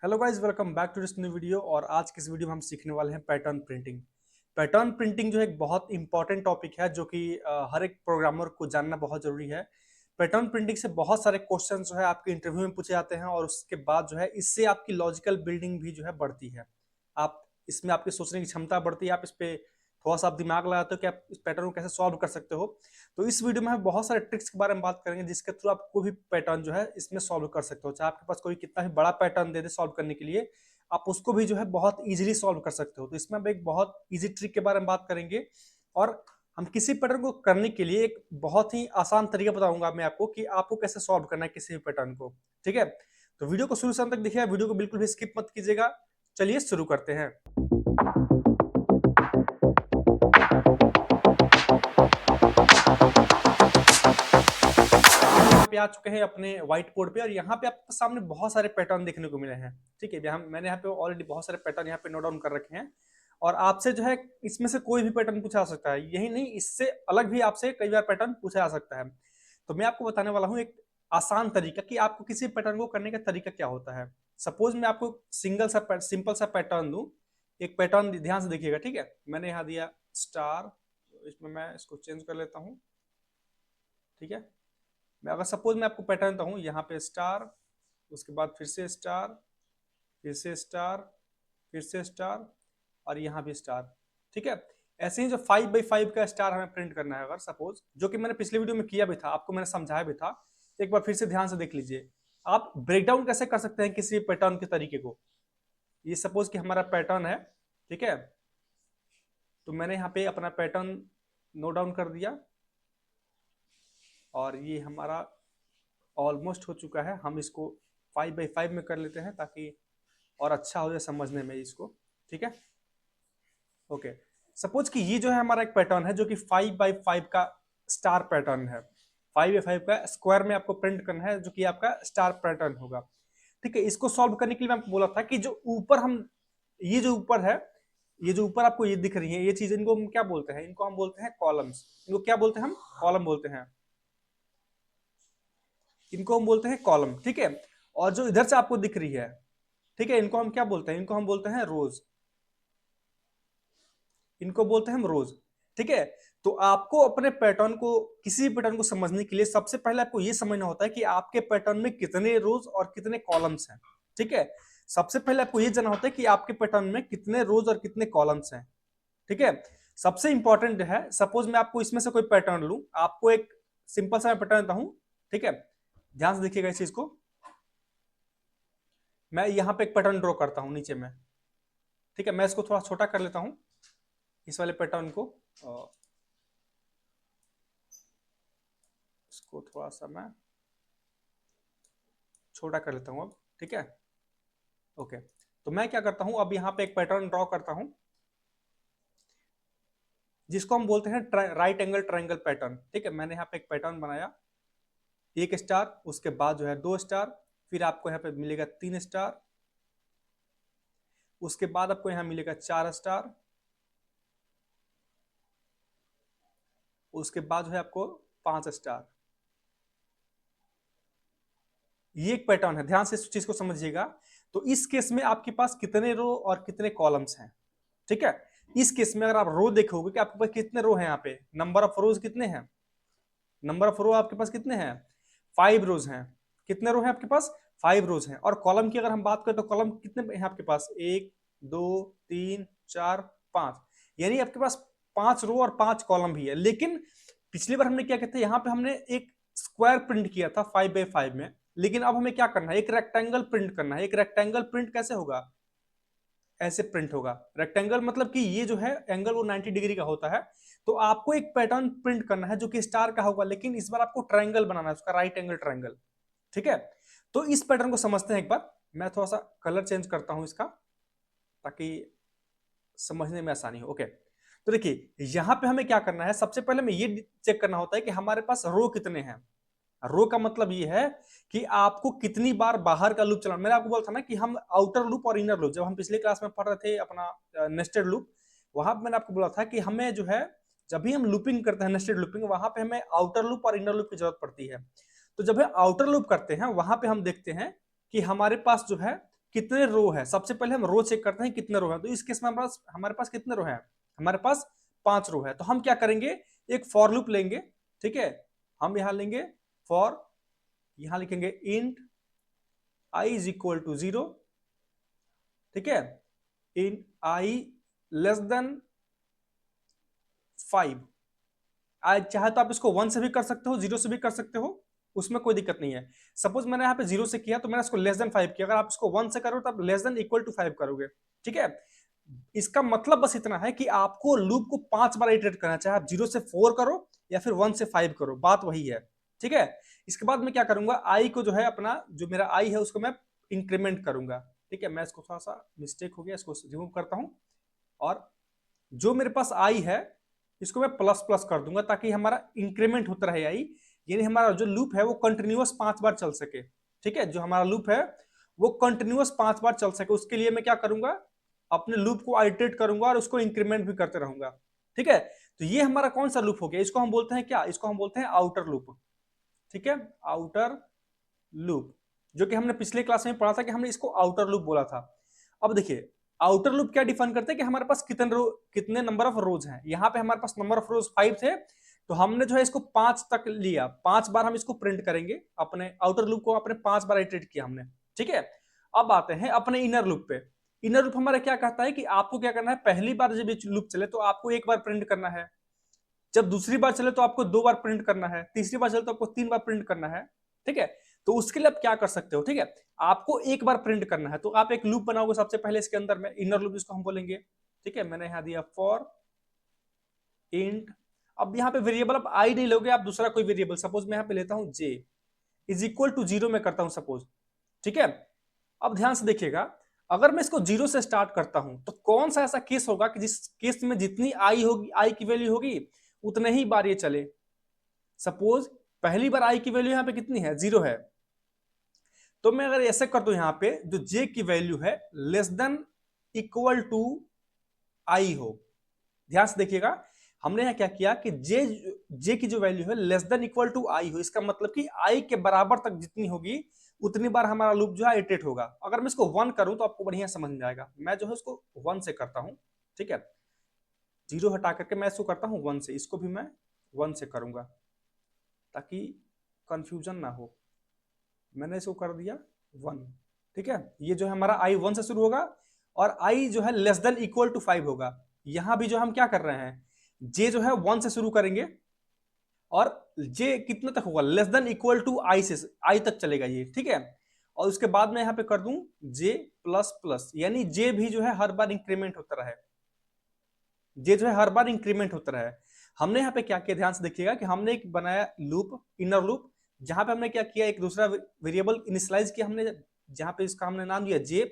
Hello guys, welcome back to this new video. और आज की इस वीडियो में हम सीखने वाले हैं पैटर्न प्रिंटिंग। पैटर्न प्रिंटिंग जो है एक बहुत इंपॉर्टेंट टॉपिक है जो कि हर एक प्रोग्रामर को जानना बहुत जरूरी है। पैटर्न प्रिंटिंग से बहुत सारे क्वेश्चन जो है आपके इंटरव्यू में पूछे जाते हैं और उसके बाद जो है इससे आपकी लॉजिकल बिल्डिंग भी जो है बढ़ती है। आप इसमें आपकी सोचने की क्षमता बढ़ती है, आप इस पे थोड़ा सा आप दिमाग लगाते हो कि आप इस पैटर्न को कैसे सॉल्व कर सकते हो। तो इस वीडियो में हम बहुत सारे ट्रिक्स के बारे में बात करेंगे जिसके थ्रू आप कोई भी पैटर्न जो है इसमें सॉल्व कर सकते हो। चाहे आपके पास कोई कितना भी बड़ा पैटर्न दे दे सॉल्व करने के लिए, आप उसको भी जो है बहुत इजीली सॉल्व कर सकते हो। तो इसमें हम एक बहुत इजी ट्रिक के बारे में बात करेंगे और हम किसी पैटर्न को करने के लिए एक बहुत ही आसान तरीका बताऊंगा मैं आपको कि आपको कैसे सॉल्व करना है किसी भी पैटर्न को। ठीक है, तो वीडियो को शुरू से अंत तक देखिए, वीडियो को बिल्कुल भी स्किप मत कीजिएगा। चलिए शुरू करते हैं। पे आ चुके हैं अपने व्हाइट बोर्ड पे और यहाँ पे आपके सामने बहुत सारे पैटर्न देखने को मिले हैं। ठीक है, मैंने यहाँ पे ऑलरेडी बहुत सारे पैटर्न यहाँ पे नोट डाउन कर रखे हैं और आपसे जो है इसमें से कोई भी पैटर्न पूछा जा सकता है। यही नहीं, इससे अलग भी आपसे कई बार पैटर्न पूछा जा सकता है। तो मैं आपको बताने वाला हूँ एक आसान तरीका कि आपको किसी पैटर्न को करने का तरीका क्या होता है। सपोज मैं आपको सिंपल सा पैटर्न दूं। एक पैटर्न ध्यान से देखिएगा। ठीक है, मैंने यहाँ दिया स्टार, इसमें मैं इसको चेंज कर लेता हूँ। ठीक है, मैं अगर सपोज मैं आपको पैटर्न देता हूँ, यहाँ पे स्टार, उसके बाद फिर से स्टार, फिर से स्टार, फिर से स्टार और यहाँ भी स्टार। ठीक है, ऐसे ही जो 5x5 का स्टार हमें प्रिंट करना है, अगर सपोज, जो कि मैंने पिछले वीडियो में किया भी था, आपको मैंने समझाया भी था, एक बार फिर से ध्यान से देख लीजिए। आप ब्रेक डाउन कैसे कर सकते हैं किसी पैटर्न के तरीके को। ये सपोज कि हमारा पैटर्न है। ठीक है, तो मैंने यहाँ पे अपना पैटर्न नोट डाउन कर दिया और ये हमारा ऑलमोस्ट हो चुका है। हम इसको 5x5 में कर लेते हैं ताकि और अच्छा हो जाए समझने में इसको। ठीक है, ओके। सपोज कि ये जो है हमारा एक पैटर्न है जो कि 5x5 का स्टार पैटर्न है। 5x5 का स्क्वायर में आपको प्रिंट करना है जो कि आपका स्टार पैटर्न होगा। ठीक है, इसको सॉल्व करने के लिए मैं आपको बोला था कि जो ऊपर हम, ये जो ऊपर है, ये जो ऊपर आपको ये दिख रही है ये चीज, इनको हम क्या बोलते हैं? इनको हम बोलते हैं कॉलम्स। इनको क्या बोलते हैं? हम कॉलम बोलते हैं। इनको हम बोलते हैं कॉलम। ठीक है, और जो इधर से आपको दिख रही है, ठीक है, इनको हम क्या बोलते हैं? इनको हम बोलते हैं रोज। इनको बोलते हैं हम रोज। ठीक है, तो आपको अपने पैटर्न को, किसी भी पैटर्न को समझने के लिए सबसे पहले आपको यह समझना होता है कि आपके पैटर्न में कितने रोज और कितने कॉलम्स हैं। ठीक है, सबसे पहले आपको यह जानना होता है कि आपके पैटर्न में कितने रोज और कितने कॉलम्स हैं। ठीक है, सबसे इंपॉर्टेंट है, सपोज मैं आपको इसमें से कोई पैटर्न लूं, आपको एक सिंपल सा पैटर्न देता हूं। ठीक है, ध्यान से देखिएगा इस चीज को। मैं यहां पे एक पैटर्न ड्रॉ करता हूं नीचे में। ठीक है, मैं इसको थोड़ा छोटा कर लेता हूं, इस वाले पैटर्न को। इसको थोड़ा सा मैं छोटा कर लेता हूं अब। ठीक है, ओके। तो मैं क्या करता हूं, अब यहां पे एक पैटर्न ड्रॉ करता हूं जिसको हम बोलते हैं राइट एंगल ट्रायंगल पैटर्न। ठीक है, मैंने यहाँ पे एक पैटर्न बनाया, एक स्टार, उसके बाद जो है 2 स्टार, फिर आपको यहाँ पे मिलेगा 3 स्टार, उसके बाद आपको यहाँ मिलेगा 4 स्टार, उसके बाद जो है आपको 5 स्टार। ये एक पैटर्न है, ध्यान से इस चीज को समझिएगा। तो इस केस में आपके पास कितने रो और कितने कॉलम्स हैं? ठीक है, इस केस में अगर आप रो देखोगे कि आपके पास कितने रो हैं, यहाँ पे नंबर ऑफ रोज कितने हैं? नंबर ऑफ रो आपके पास कितने हैं? 5 रोज हैं। कितने रो हैं आपके पास? 5 रोज हैं। और कॉलम की अगर हम बात करें तो कॉलम कितने हैं आपके पास? 1 2 3 4 5, यानी आपके पास 5 रो और 5 कॉलम भी है। लेकिन पिछली बार हमने क्या कहते हैं, यहाँ पे हमने एक स्क्वायर प्रिंट किया था 5x5 में, लेकिन अब हमें क्या करना है? एक रेक्टेंगल प्रिंट करना है। एक रेक्टेंगल प्रिंट कैसे होगा? ऐसे प्रिंट होगा। रेक्टेंगल मतलब कि ये जो है एंगल वो 90 डिग्री का होता है। तो आपको एक पैटर्न प्रिंट करना है जो कि स्टार का होगा, लेकिन इस बार आपको ट्रायंगल बनाना है, उसका राइट एंगल ट्रायंगल। ठीक है, तो इस पैटर्न को समझते हैं एक बार। मैं थोड़ा सा कलर चेंज करता हूं इसका ताकि समझने में आसानी हो। ओके, तो देखिए यहां पे हमें क्या करना है, सबसे पहले हमें ये चेक करना होता है कि हमारे पास रो कितने हैं। रो का मतलब ये है कि आपको कितनी बार बाहर का लूप चलाना। मैंने आपको बोला था ना कि हम आउटर लूप और इनर लूप, जब हम पिछले क्लास में पढ़ रहे थे अपना नेस्टेड लूप, वहां पे मैंने आपको बोला था कि हमें जो है, जब भी हम लूपिंग करते हैं नेस्टेड लूपिंग, वहां पे हमें आउटर लूप और इनर लूप की जरूरत पड़ती है। तो जब हम आउटर लूप करते हैं वहां पे हम देखते हैं कि हमारे पास जो है कितने रो है। सबसे पहले हम रो चेक करते हैं कितने रो है। तो इस केस में हमारे पास कितने रो है, हमारे पास 5 रो है। तो हम क्या करेंगे, एक फॉर लूप लेंगे, ठीक है। हम यहां लेंगे फॉर, यहां लिखेंगे int i is equal to 0, ठीक है, इन i लेस देन 5। चाहे तो आप इसको 1 से भी कर सकते हो, 0 से भी कर सकते हो, उसमें कोई दिक्कत नहीं है। सपोज मैंने यहाँ पे 0 से किया तो मैंने इसको लेस देन 5 किया। अगर आप इसको 1 से करो तो आप लेस देन इक्वल टू 5 करोगे, ठीक है। इसका मतलब बस इतना है कि आपको लूप को 5 बार इटरेट करना, चाहे आप 0 से 4 करो या फिर 1 से 5 करो, बात वही है, ठीक है। इसके बाद मैं क्या करूंगा, आई को जो है अपना, जो मेरा आई है उसको मैं इंक्रीमेंट करूंगा, ठीक है। मैं इसको थोड़ा सा मिस्टेक हो गया, इसको रिमूव करता हूं, और जो मेरे पास आई है इसको मैं प्लस प्लस कर दूंगा ताकि हमारा इंक्रीमेंट होता रहे आई, यानी हमारा जो लूप है वो कंटिन्यूअस 5 बार चल सके, ठीक है। जो हमारा लूप है वो कंटिन्यूअस 5 बार चल सके, उसके लिए मैं क्या करूंगा, अपने लूप को आइटरेट करूंगा और उसको इंक्रीमेंट भी करते रहूंगा, ठीक है। तो ये हमारा कौन सा लूप हो गया, इसको हम बोलते हैं क्या, इसको हम बोलते हैं आउटर लूप, ठीक है, आउटर लूप, जो कि हमने पिछले क्लास में पढ़ा था कि हमने इसको आउटर लूप बोला था। अब देखिए आउटर लूप क्या डिफाइन करते हैं कि हमारे पास कितने नंबर ऑफ रोज हैं। यहाँ पे हमारे पास नंबर ऑफ रोज 5 थे, तो हमने जो है इसको 5 तक लिया, 5 बार हम इसको प्रिंट करेंगे। अपने आउटर लूप को अपने 5 बार इटरेट किया हमने, ठीक है। अब आते हैं अपने इनर लूप पे। इनर लूप हमारा क्या कहता है कि आपको क्या करना है, पहली बार जब लूप चले तो आपको 1 बार प्रिंट करना है, जब दूसरी बार चले तो आपको 2 बार प्रिंट करना है, तीसरी बार चले तो आपको 3 बार प्रिंट करना है, ठीक है। तो उसके लिए आप क्या कर सकते हो, ठीक है, आपको 1 बार प्रिंट करना है तो आप एक लूप बनाओगे सबसे पहले इसके अंदर में, इनर लूप जिसको हम बोलेंगे, ठीक है। मैंने यहां दिया फॉर इंट, अब यहाँ पे वेरिएबल आप आई नहीं लोगे, आप दूसरा कोई वेरिएबल, सपोज मैं यहाँ पे लेता हूं जे इज इक्वल टू 0 में करता हूं सपोज, ठीक है। अब ध्यान से देखिएगा, अगर मैं इसको 0 से स्टार्ट करता हूं तो कौन सा ऐसा केस होगा कि जिस केस में जितनी आई होगी, आई की वैल्यू होगी उतने ही बार ये चले। सपोज पहली बार आई की वैल्यू यहाँ पे कितनी है, 0 है, तो मैं अगर ऐसे कर दूं यहाँ पे जो जे की वैल्यू है less than equal to I हो, ध्यान से देखिएगा, हमने यहाँ क्या किया कि जे की जो वैल्यू है less than equal to I हो, इसका मतलब कि आई के बराबर तक जितनी होगी उतनी बार हमारा लूप जो है इटरेट होगा। अगर मैं इसको 1 करूं तो आपको बढ़िया समझ में जाएगा। मैं जो है इसको 1 से करता हूं, ठीक है, 0 हटा करके मैं इसको करता हूं 1 से, इसको भी मैं 1 से करूंगा ताकि कंफ्यूजन ना हो। मैंने इसको कर दिया 1, ठीक है। ये जो है हमारा आई 1 से शुरू होगा और आई जो है लेस देन इक्वल टू 5 होगा। यहां भी जो हम क्या कर रहे हैं, जे जो है 1 से शुरू करेंगे और जे कितने तक होगा, लेस देन इक्वल टू आई से, आई तक चलेगा ये, ठीक है। और उसके बाद मैं यहां पे कर दूं जे प्लस प्लस, यानी जे भी जो है हर बार इंक्रीमेंट होता रहे, जे जो है हर बार इंक्रीमेंट होता रहे। हमने यहाँ पे क्या किया, ध्यान से देखिएगा कि हमने एक बनाया लूप, इनर लूप, जहां पे हमने क्या किया, एक दूसरा वेरिएबल इनिशियलाइज किया हमने, जहां पे इसका हमने नाम दिया J,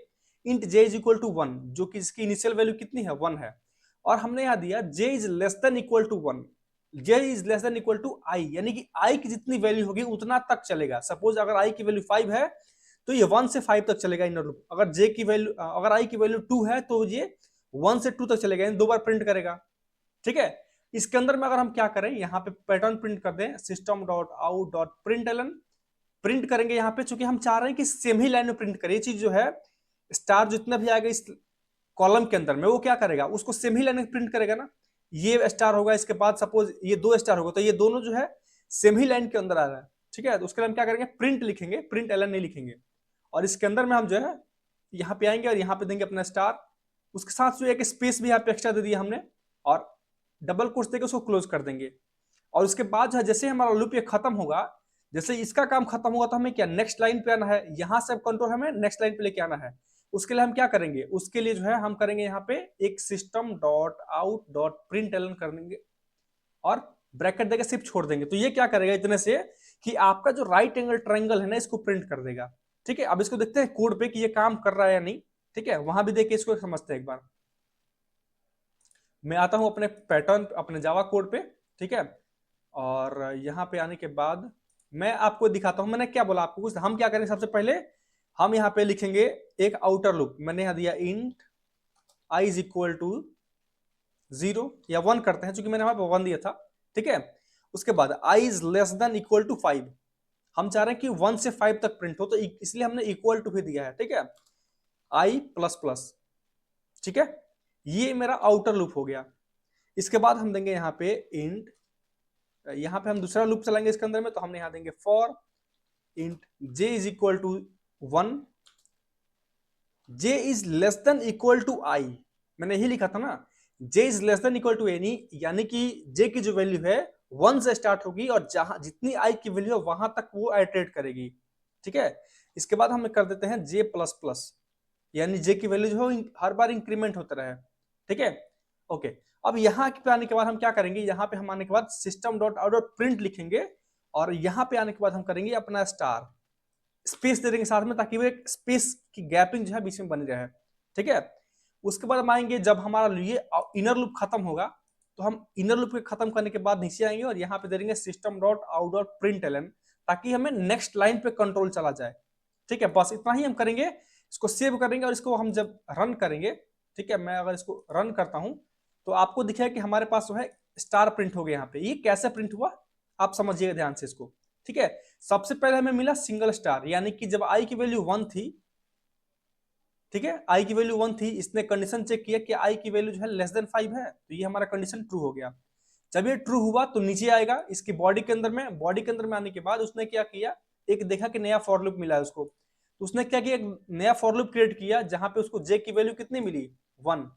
int J is equal to 1, जो कि इसकी इनिशियल वैल्यू कितनी है, 1 है। और हमने यहाँ दिया J is less than equal to 1, J is less than equal to I, यानी कि आई की जितनी वैल्यू होगी उतना तक चलेगा। सपोज अगर आई की वैल्यू 5 है तो ये 1 से 5 तक चलेगा इनर लूप। अगर जे की वैल्यू, अगर आई की वैल्यू 2 है तो ये 1 से 2 तक चलेगा, यानी 2 बार प्रिंट करेगा, ठीक है। इसके अंदर में अगर हम क्या करें, यहाँ पे पैटर्न प्रिंट कर दें, system dot out dot println, print करेंगे यहाँ पे, चूंकि हम चाह रहे हैं कि सेम ही लाइन में प्रिंट करें। ये चीज जो है स्टार जितना भी आएगा इस कॉलम के अंदर में वो क्या करेगा, उसको सेम ही लाइन में प्रिंट करेगा ना। ये स्टार होगा, इसके बाद सपोज ये 2 स्टार होगा, तो ये दोनों जो है सेम ही लाइन के अंदर आ रहा है, ठीक है। तो उसके लिए हम क्या करेंगे, प्रिंट लिखेंगे, प्रिंट एलन नहीं लिखेंगे, और इसके अंदर में हम जो है यहाँ पे आएंगे और यहाँ पे देंगे अपना स्टार, उसके साथ जो एक स्पेस भी यहाँ पे एक्स्ट्रा दे दिया हमने, और डबल कोट्स देके उसको क्लोज कर देंगे। और उसके बाद जो है जैसे हमारा लूप ये खत्म होगा, जैसे इसका काम खत्म होगा तो हमें क्या नेक्स्ट लाइन पे आना है, यहां से कंट्रोल हमें नेक्स्ट लाइन पे लेके आना है। उसके लिए हम क्या करेंगे, उसके लिए जो है हम करेंगे यहाँ पे एक system dot out dot println कर देंगे और ब्रैकेट देके सिर्फ छोड़ देंगे। तो ये क्या करेगा इतने से कि आपका जो राइट एंगल ट्रायंगल है ना इसको प्रिंट कर देगा, ठीक है। अब इसको देखते हैं कोड पे कि ये काम कर रहा है या नहीं, ठीक है, वहां भी देख इसको समझते हैं एक बार। मैं आता हूं अपने पैटर्न, अपने जावा कोड पे, ठीक है, और यहाँ पे आने के बाद मैं आपको दिखाता हूं मैंने क्या बोला आपको कुछ। हम क्या करेंगे, सबसे पहले हम यहाँ पे लिखेंगे एक आउटर लूप, मैंने यहाँ दिया int i is equal to 0 या 1 करते हैं, चूंकि मैंने वहां पे 1 दिया था, ठीक है। उसके बाद I is less than equal to 5, हम चाह रहे हैं कि 1 से 5 तक प्रिंट हो, तो इसलिए हमने इक्वल टू भी दिया है, ठीक है। i प्लस प्लस, ठीक है, ये मेरा आउटर लूप हो गया। इसके बाद हम देंगे यहाँ पे इंट, यहाँ पे हम दूसरा लूप चलाएंगे इसके अंदर में, तो हमने यहाँ देंगे for int j is equal to 1, j is less than equal to i, मैंने यही लिखा था ना, j is less than equal to any, यानी कि j की जो वैल्यू है 1 से स्टार्ट होगी और जहां जितनी i की वैल्यू है वहां तक वो आइटरेट करेगी, ठीक है। इसके बाद हम कर देते हैं j प्लस प्लस, यानी j की वैल्यू जो है हर बार इंक्रीमेंट होता रहे, ठीक है, ओके। अब यहाँ पे आने के बाद हम क्या करेंगे, यहाँ पे हम आने के बाद system dot out dot print लिखेंगे और यहाँ पे आने के बाद हम करेंगे अपना स्टार, स्पेस दे देंगे साथ में ताकि वो एक स्पेस की गैपिंग जो है बीच में बनी रहे, ठीक है। उसके बाद हम आएंगे जब हमारा ये इनर लूप खत्म होगा तो हम इनर लूप के खत्म करने के बाद नीचे आएंगे और यहाँ पे दे देंगे system dot out dot println, ताकि हमें नेक्स्ट लाइन पे कंट्रोल चला जाए, ठीक है। बस इतना ही हम करेंगे, इसको सेव करेंगे और इसको हम जब रन करेंगे, ठीक है, मैं अगर इसको रन करता हूं तो आपको दिखेगा कि हमारे पास जो है स्टार प्रिंट हो गया। यहाँ पे ये कैसे प्रिंट हुआ आप समझिएगा ध्यान से इसको, ठीक है। सबसे पहले हमें मिला सिंगल स्टार, यानी कि जब आई की वैल्यू 1 थी, ठीक है, आई की वैल्यू 1 थी, इसने कंडीशन चेक किया कि आई की वैल्यू जो है लेस देन 5 है, तो ये हमारा कंडीशन ट्रू हो गया। जब ये ट्रू हुआ तो नीचे आएगा इसकी बॉडी के अंदर में, बॉडी के अंदर में आने के बाद उसने क्या किया, एक देखा कि नया फॉर लूप मिला है उसको, तो उसने क्या किया, एक नया फॉर लूप क्रिएट किया जहां पे उसको जे की वैल्यू कितनी मिली, 1,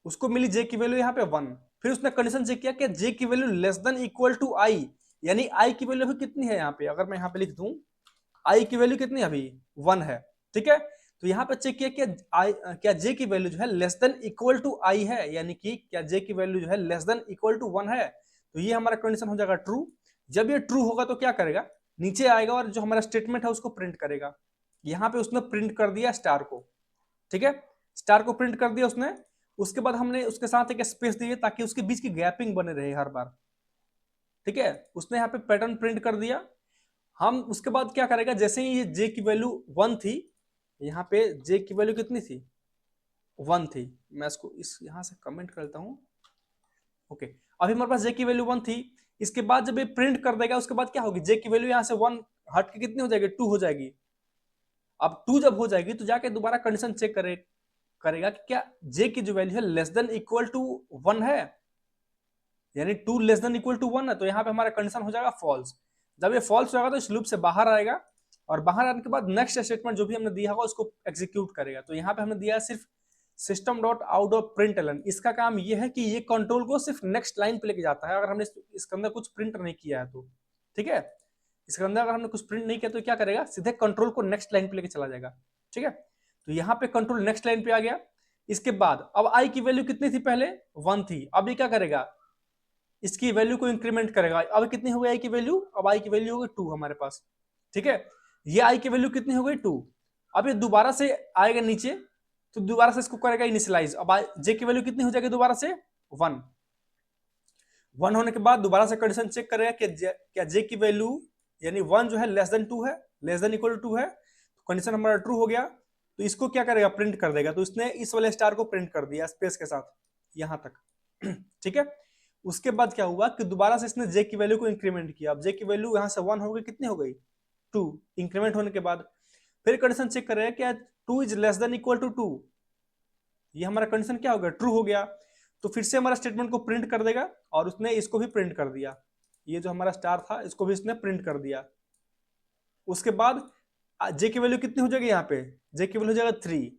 उसको मिली जे की वैल्यू यहाँ पे 1। फिर उसने कंडीशन चेक किया कि जे की value less than equal to I, यानी आई की वैल्यू अभी कितनी है, यहाँ पे अगर मैं यहाँ पे लिख दूं आई की वैल्यू कितनी अभी 1 है, ठीक है। तो यहाँ पे चेक किया कि आई क्या जे की वैल्यू जो है less than equal to I है, यानी कि क्या जे की वैल्यू जो है लेस देन इक्वल टू 1 है, तो ये हमारा कंडीशन हो जाएगा ट्रू। जब ये ट्रू होगा तो क्या करेगा, नीचे आएगा और जो हमारा स्टेटमेंट है उसको प्रिंट करेगा। यहाँ पे उसने प्रिंट कर दिया स्टार को, ठीक है, स्टार को प्रिंट कर दिया उसने। उसके बाद हमने उसके साथ एक स्पेस दी ताकि उसके बीच की गैपिंग बने रहे हर बार, ठीक है। उसने यहाँ पे पैटर्न प्रिंट कर दिया। हम उसके बाद क्या करेगा, जैसे ही ये जे की वैल्यू 1 थी, यहाँ पे जे की वैल्यू कितनी थी, 1 थी, मैं इसको इस यहाँ से कमेंट करता हूँ, ओके। अभी हमारे पास जे की वैल्यू 1 थी, इसके बाद जब ये प्रिंट कर देगा उसके बाद क्या होगी, जे की वैल्यू यहाँ से 1 हट के कितनी हो जाएगी, 2 हो जाएगी। अब 2 जब हो जाएगी तो जाके दोबारा कंडीशन चेक करेगा कि क्या जे की जो वैल्यू है लेस देन इक्वल टू 1 है, यानी 2 लेस देन इक्वल टू 1 है, तो यहाँ पे हमारा कंडीशन हो जाएगा फॉल्स। जब ये फॉल्स होगा तो इस लूप से बाहर आएगा और बाहर आने के बाद नेक्स्ट स्टेटमेंट जो भी हमने दिया होगा उसको एग्जीक्यूट करेगा। तो यहाँ पे हमने दिया है सिर्फ system dot out dot println, इसका काम ये है कि ये कंट्रोल को सिर्फ नेक्स्ट लाइन पे लेके जाता है। अगर हमने इसके अंदर कुछ प्रिंट नहीं किया है तो, ठीक है, इसके अंदर अगर हमने कुछ प्रिंट नहीं किया तो क्या करेगा, सीधे कंट्रोल को नेक्स्ट लाइन पे लेके चला जाएगा, ठीक है। तो यहाँ पे कंट्रोल नेक्स्ट लाइन पे आ गया। इसके बाद अब आई की वैल्यू कितनी थी, पहले 1 थी, अब ये क्या करेगा, इसकी वैल्यू को इंक्रीमेंट करेगा। अब कितनी हो गई आई की वैल्यू, अब आई की वैल्यू हो गई 2 हमारे पास, ठीक है। ये आई की वैल्यू कितनी हो गई 2। अब ये दोबारा से आएगा नीचे तो दोबारा से इसको करेगा इनिशियलाइज। अब जे की वैल्यू कितनी हो जाएगी दोबारा से 1 होने के बाद दोबारा से कंडीशन चेक करेगा कि क्या जे की वैल्यू यानी 1 जो है लेस देन 2 है, लेस देन इक्वल टू 2 है, तो कंडीशन हमारा ट्रू हो गया। तो इसको क्या करेगा, प्रिंट कर देगा। तो इसने इस वाले स्टार को प्रिंट कर दिया स्पेस के साथ यहां तक ठीक है। उसके बाद क्या हुआ कि दोबारा से इसने जे की वैल्यू को इंक्रीमेंट किया। अब जे की वैल्यू यहां से 1 हो गई, कितनी हो गई 2, इंक्रीमेंट होने के बाद फिर कंडीशन चेक करेगा क्या 2 is less than equal to 2, ये हमारा कंडीशन क्या हो गया, ट्रू हो गया। तो फिर से हमारा स्टेटमेंट को प्रिंट कर देगा और उसने इसको भी प्रिंट कर दिया, ये जो हमारा स्टार था इसको भी इसने प्रिंट कर दिया। उसके बाद जे की वैल्यू कितनी हो जाएगी, यहाँ पे जे की वैल्यू हो जाएगा 3,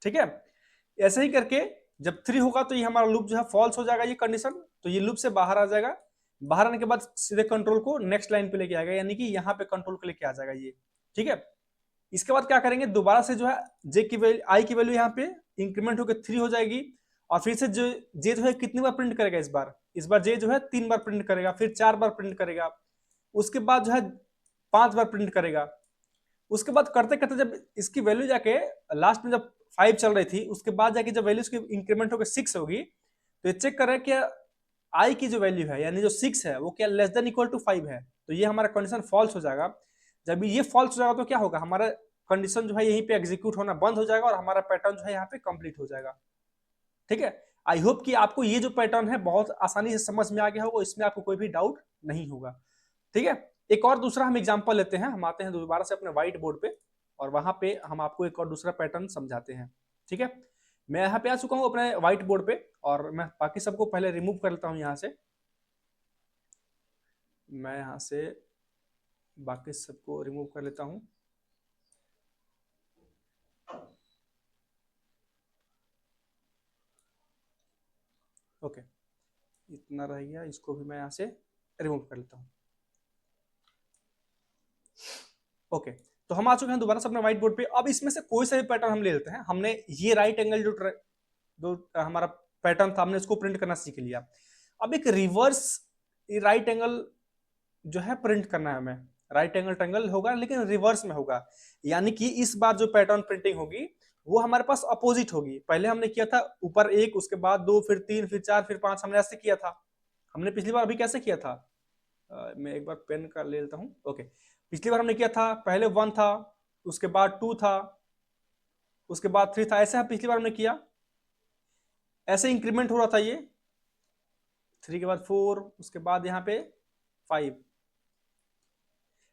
ठीक है। ऐसे ही करके जब 3 होगा तो ये हमारा लूप जो है फॉल्स हो जाएगा ये कंडीशन, तो ये लूप से बाहर आ जाएगा। बाहर आने के बाद सीधे कंट्रोल को नेक्स्ट लाइन पे लेके आएगा, यानी कि यहाँ पे कंट्रोल को लेके आ जाएगा ये, ठीक है। इसके बाद क्या करेंगे, दोबारा से जो है जे की वैल्यू आई की वैल्यू यहाँ पे इंक्रीमेंट होकर 3 हो जाएगी और फिर से जो जे जो है कितनी बार प्रिंट करेगा, इस बार जे जो है 3 बार प्रिंट करेगा, फिर 4 बार प्रिंट करेगा, उसके बाद जो है 5 बार प्रिंट करेगा। उसके बाद करते करते जब इसकी वैल्यू जाके लास्ट में जब 5 चल रही थी, उसके बाद जाके जब वैल्यू इसकी इंक्रीमेंट होकर 6 होगी तो ये चेक कर रहा है कि आई की जो वैल्यू है यानी जो 6 है वो क्या लेस देन इक्वल टू 5 है, तो ये हमारा कंडीशन फॉल्स हो जाएगा। जब ये फॉल्स हो जाएगा तो क्या होगा, हमारा कंडीशन जो है यहीं पे एग्जीक्यूट होना बंद हो जाएगा और हमारा पैटर्न जो है यहाँ पे कंप्लीट हो जाएगा, ठीक है। आई होप कि आपको ये जो पैटर्न है बहुत आसानी से समझ में आ गया होगा, इसमें आपको कोई भी डाउट नहीं होगा। ठीक है। एक और दूसरा हम एग्जांपल लेते हैं, हम आते हैं दोबारा से अपने व्हाइट बोर्ड पे और वहां पे हम आपको एक और दूसरा पैटर्न समझाते हैं। ठीक है, मैं यहाँ पे आ चुका हूँ अपने व्हाइट बोर्ड पे और मैं बाकी सबको पहले रिमूव कर लेता हूँ यहाँ से। मैं यहाँ से बाकी सबको रिमूव कर लेता हूँ। ओके, इतना रह गया, इसको भी मैं यहाँ से रिमूव कर लेता हूँ। ओके, तो हम आ चुके हैं दोबारा से अपने व्हाइट बोर्ड पे। अब इसमें से कोई सा भी पैटर्न हम ले लेते हैं। हमने ये राइट एंगल जो हमारा पैटर्न था, हमने इसको प्रिंट करना सीख लिया। अब एक रिवर्स राइट एंगल जो है प्रिंट करना है हमें। राइट एंगल ट्रायंगल होगा लेकिन रिवर्स में होगा, यानी कि इस बार जो पैटर्न प्रिंटिंग होगी वो हमारे पास अपोजिट होगी। पहले हमने किया था ऊपर एक, उसके बाद दो, फिर तीन, फिर चार, फिर पांच, हमने ऐसे किया था। हमने पिछली बार अभी कैसे किया था, मैं एक बार पेन का ले लेता हूँ। ओके, पिछली बार हमने किया था पहले वन था, उसके बाद टू था, उसके बाद थ्री था, ऐसे पिछली बार हमने किया, ऐसे इंक्रीमेंट हो रहा था ये, थ्री के बाद फोर, उसके बाद यहाँ पे फाइव।